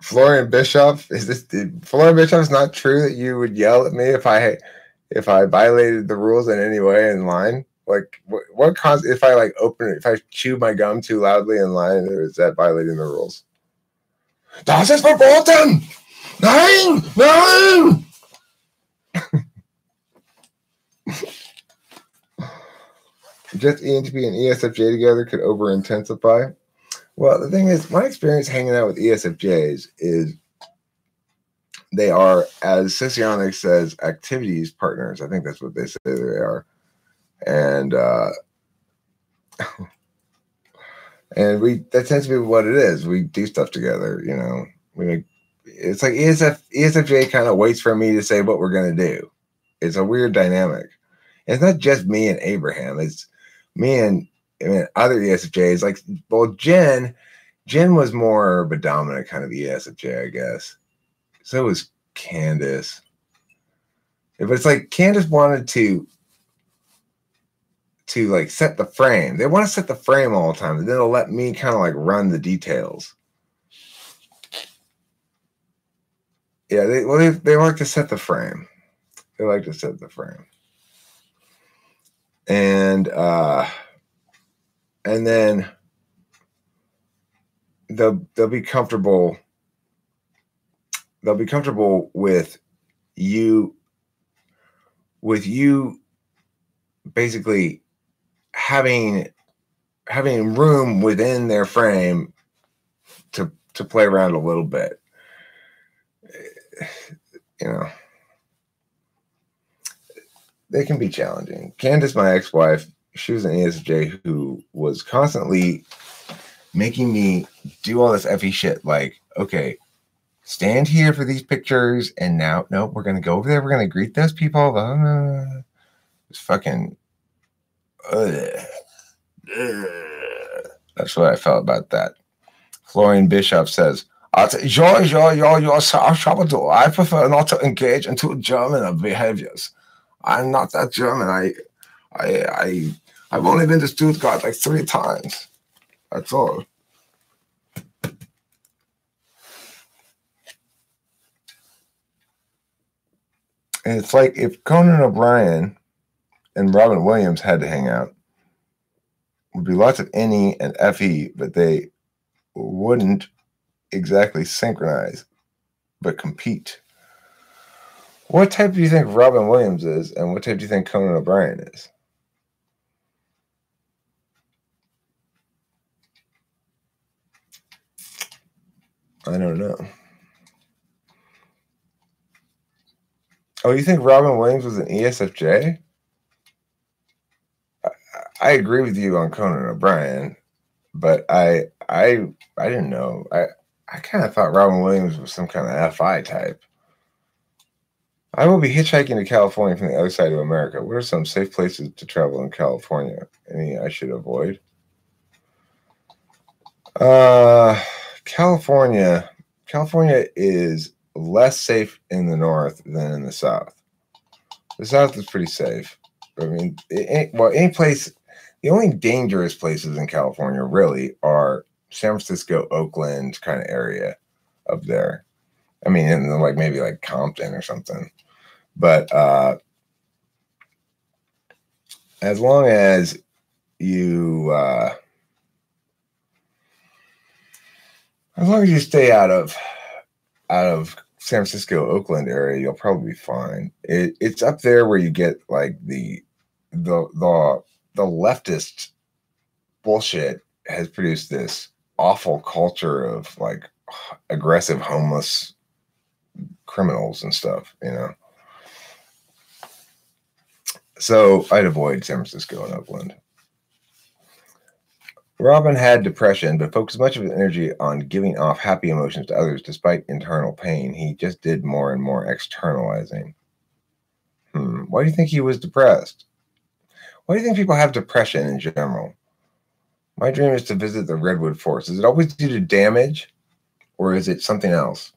Florian Bischoff, Florian Bischoff? Is not true that you would yell at me if I violated the rules in any way in line? Like what cause if I if I chew my gum too loudly in line, is that violating the rules? Das ist verboten! Nein! Nein! Just ENTP and ESFJ together could over intensify. Well, the thing is, my experience hanging out with ESFJs is they are, as Socionics says, activities partners. I think that's what they say they are. And that tends to be what it is. We do stuff together, it's like ESFJ kind of waits for me to say what we're going to do. It's a weird dynamic. It's not just me and Abraham. It's me and other ESFJs. Like, well, Jen was more of a dominant kind of ESFJ, I guess. So was Candace. But it's like Candace wanted to like set the frame. They want to set the frame all the time, and then they'll let me kind of like run the details. Yeah, they like to set the frame. They like to set the frame. And then they'll be comfortable. They'll be comfortable with you basically having room within their frame to play around a little bit. They can be challenging. Candace, my ex-wife, she was an ESFJ who was constantly making me do all this effy shit. Like, okay, stand here for these pictures, and now, no, we're going to go over there. We're going to greet those people. It's fucking... That's what I felt about that. Florian Bischoff says, I prefer not to engage in too German behaviors. I'm not that German. I've only been to Stuttgart like 3 times. That's all. And it's like if Conan O'Brien and Robin Williams had to hang out, would be lots of NE and FE, but they wouldn't exactly synchronize, but compete. What type do you think Robin Williams is, and what type do you think Conan O'Brien is? I don't know. Oh, you think Robin Williams was an ESFJ? I agree with you on Conan O'Brien, but I didn't know. I kind of thought Robin Williams was some kind of FI type. I will be hitchhiking to California from the other side of America. What are some safe places to travel in California? Any I should avoid? California is less safe in the north than in the south. The south is pretty safe. I mean, any place, the only dangerous places in California really are San Francisco, Oakland kind of area up there. I mean, in like maybe like Compton or something. But as long as you stay out of San Francisco, Oakland area, you'll probably be fine. It's up there where you get like the leftist bullshit has produced this awful culture of like aggressive homeless criminals and stuff, you know. So I'd avoid San Francisco and Oakland. Robin had depression, but focused much of his energy on giving off happy emotions to others despite internal pain. He just did more and more externalizing. Why do you think he was depressed? Why do you think people have depression in general? My dream is to visit the Redwood Forest. Is it always due to damage, or is it something else?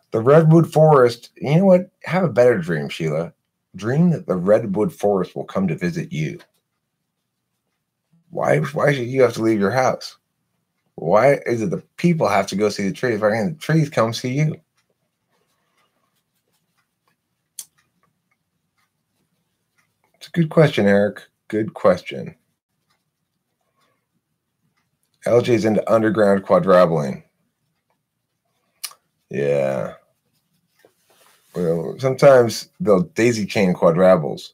The Redwood Forest, you know what? Have a better dream, Sheila. Dream that the Redwood Forest will come to visit you. Why should you have to leave your house? Why is it the people have to go see the trees? Why can't the trees come see you? It's a good question, Eric. Good question. LJ's into underground quadra-blin. Yeah. Well, sometimes they'll daisy chain quadrables.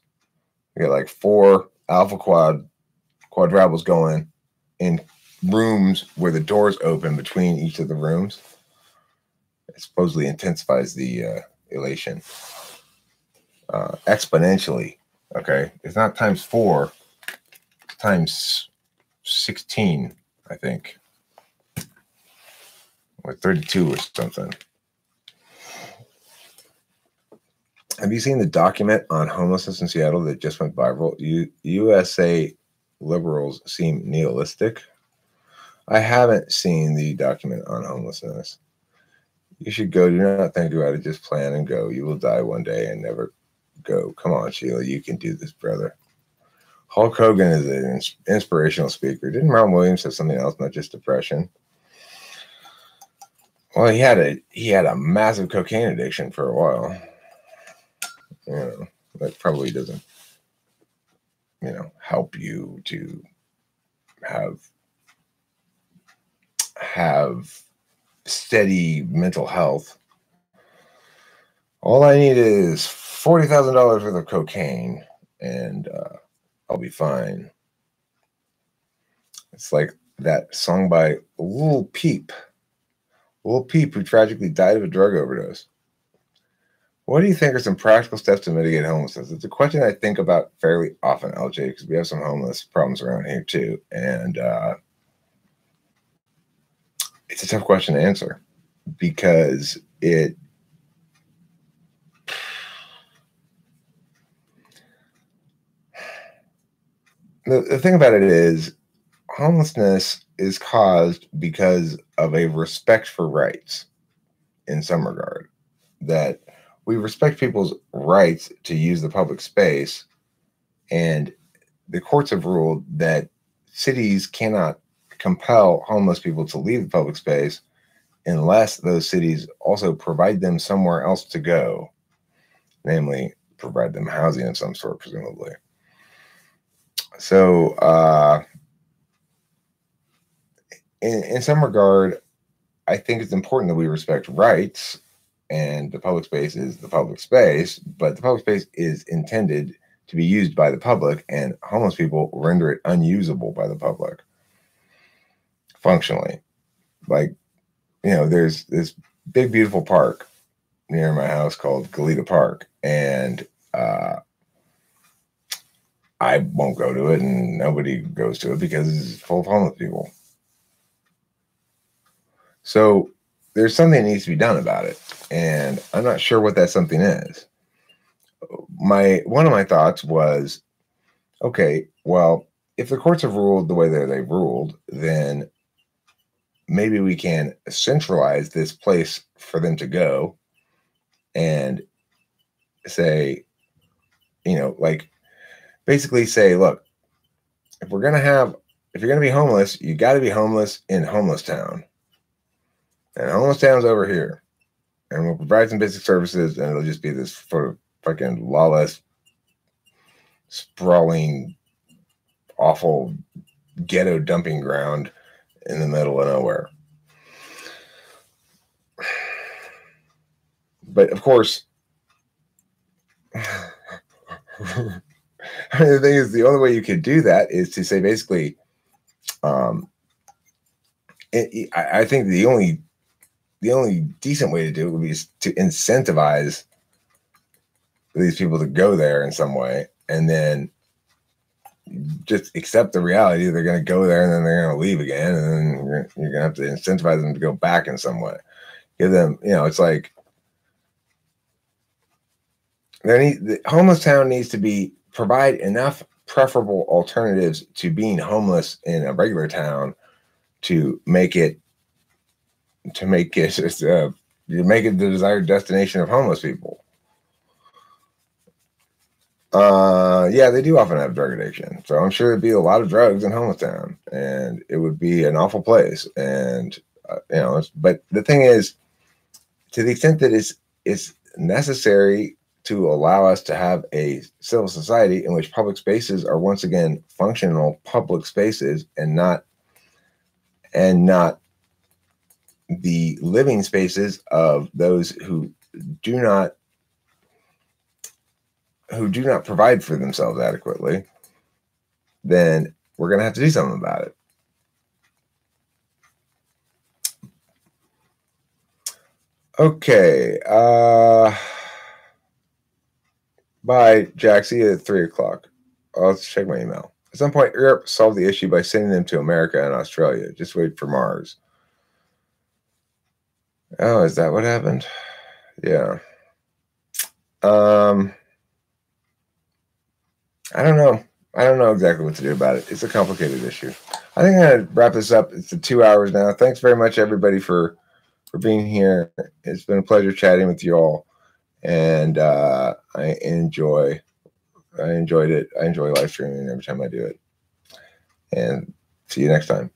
You get like 4 alpha quadrables going in rooms where the doors open between each of the rooms. It supposedly intensifies the elation exponentially. Okay, it's not times 4, it's times 16, I think, or 32 or something. Have you seen the document on homelessness in Seattle that just went viral? USA liberals seem nihilistic. I haven't seen the document on homelessness. You should go. Do not think about it. Just plan and go. You will die one day and never go. Come on, Sheila. You can do this, brother. Hulk Hogan is an inspirational speaker. Didn't Ron Williams have something else, not just depression? Well, he had a massive cocaine addiction for a while. You know, that probably doesn't, you know, help you to have steady mental health. All I need is $40,000 worth of cocaine, and I'll be fine. It's like that song by Lil Peep. Lil Peep, who tragically died of a drug overdose. What do you think are some practical steps to mitigate homelessness? It's a question I think about fairly often, LJ, because we have some homeless problems around here too. And it's a tough question to answer because the thing about it is homelessness is caused because of a respect for rights in some regard, that we respect people's rights to use the public space, and the courts have ruled that cities cannot compel homeless people to leave the public space unless those cities also provide them somewhere else to go, namely provide them housing of some sort, presumably. So in some regard, I think it's important that we respect rights, and the public space is the public space, but the public space is intended to be used by the public, and homeless people render it unusable by the public functionally. Like, you know, there's this big, beautiful park near my house called Goleta Park, and I won't go to it, and nobody goes to it because it's full of homeless people. So there's something that needs to be done about it, and I'm not sure what that something is. One of my thoughts was, okay, well, if the courts have ruled the way that they've ruled, then maybe we can centralize this place for them to go, and say, like basically say, look, if you're going to be homeless, you got to be homeless in homeless town. And homeless town's over here. And we'll provide some basic services, and it'll just be this sort of fucking lawless, sprawling, awful ghetto dumping ground in the middle of nowhere. But of course, the thing is, the only way you could do that is to say basically, I think the only decent way to do it would be to incentivize these people to go there in some way, and then just accept the reality they're going to go there and then they're going to leave again, and then you're going to have to incentivize them to go back in some way. Give them, it's like the homeless town needs to provide enough preferable alternatives to being homeless in a regular town to make it the desired destination of homeless people. Yeah, they do often have drug addiction, so I'm sure there'd be a lot of drugs in homeless town, and it would be an awful place. And but the thing is, to the extent that it's necessary to allow us to have a civil society in which public spaces are once again functional public spaces and not the living spaces of those who do not provide for themselves adequately, then we're going to have to do something about it. Okay. Bye, Jack. See you at 3:00. I'll check my email. At some point, Europe solved the issue by sending them to America and Australia. Just wait for Mars. Oh, is that what happened? Yeah. I don't know. I don't know exactly what to do about it. It's a complicated issue. I think I'm going to wrap this up. It's 2 hours now. Thanks very much, everybody, for being here. It's been a pleasure chatting with you all. And I enjoyed it. I enjoy live streaming every time I do it. And see you next time.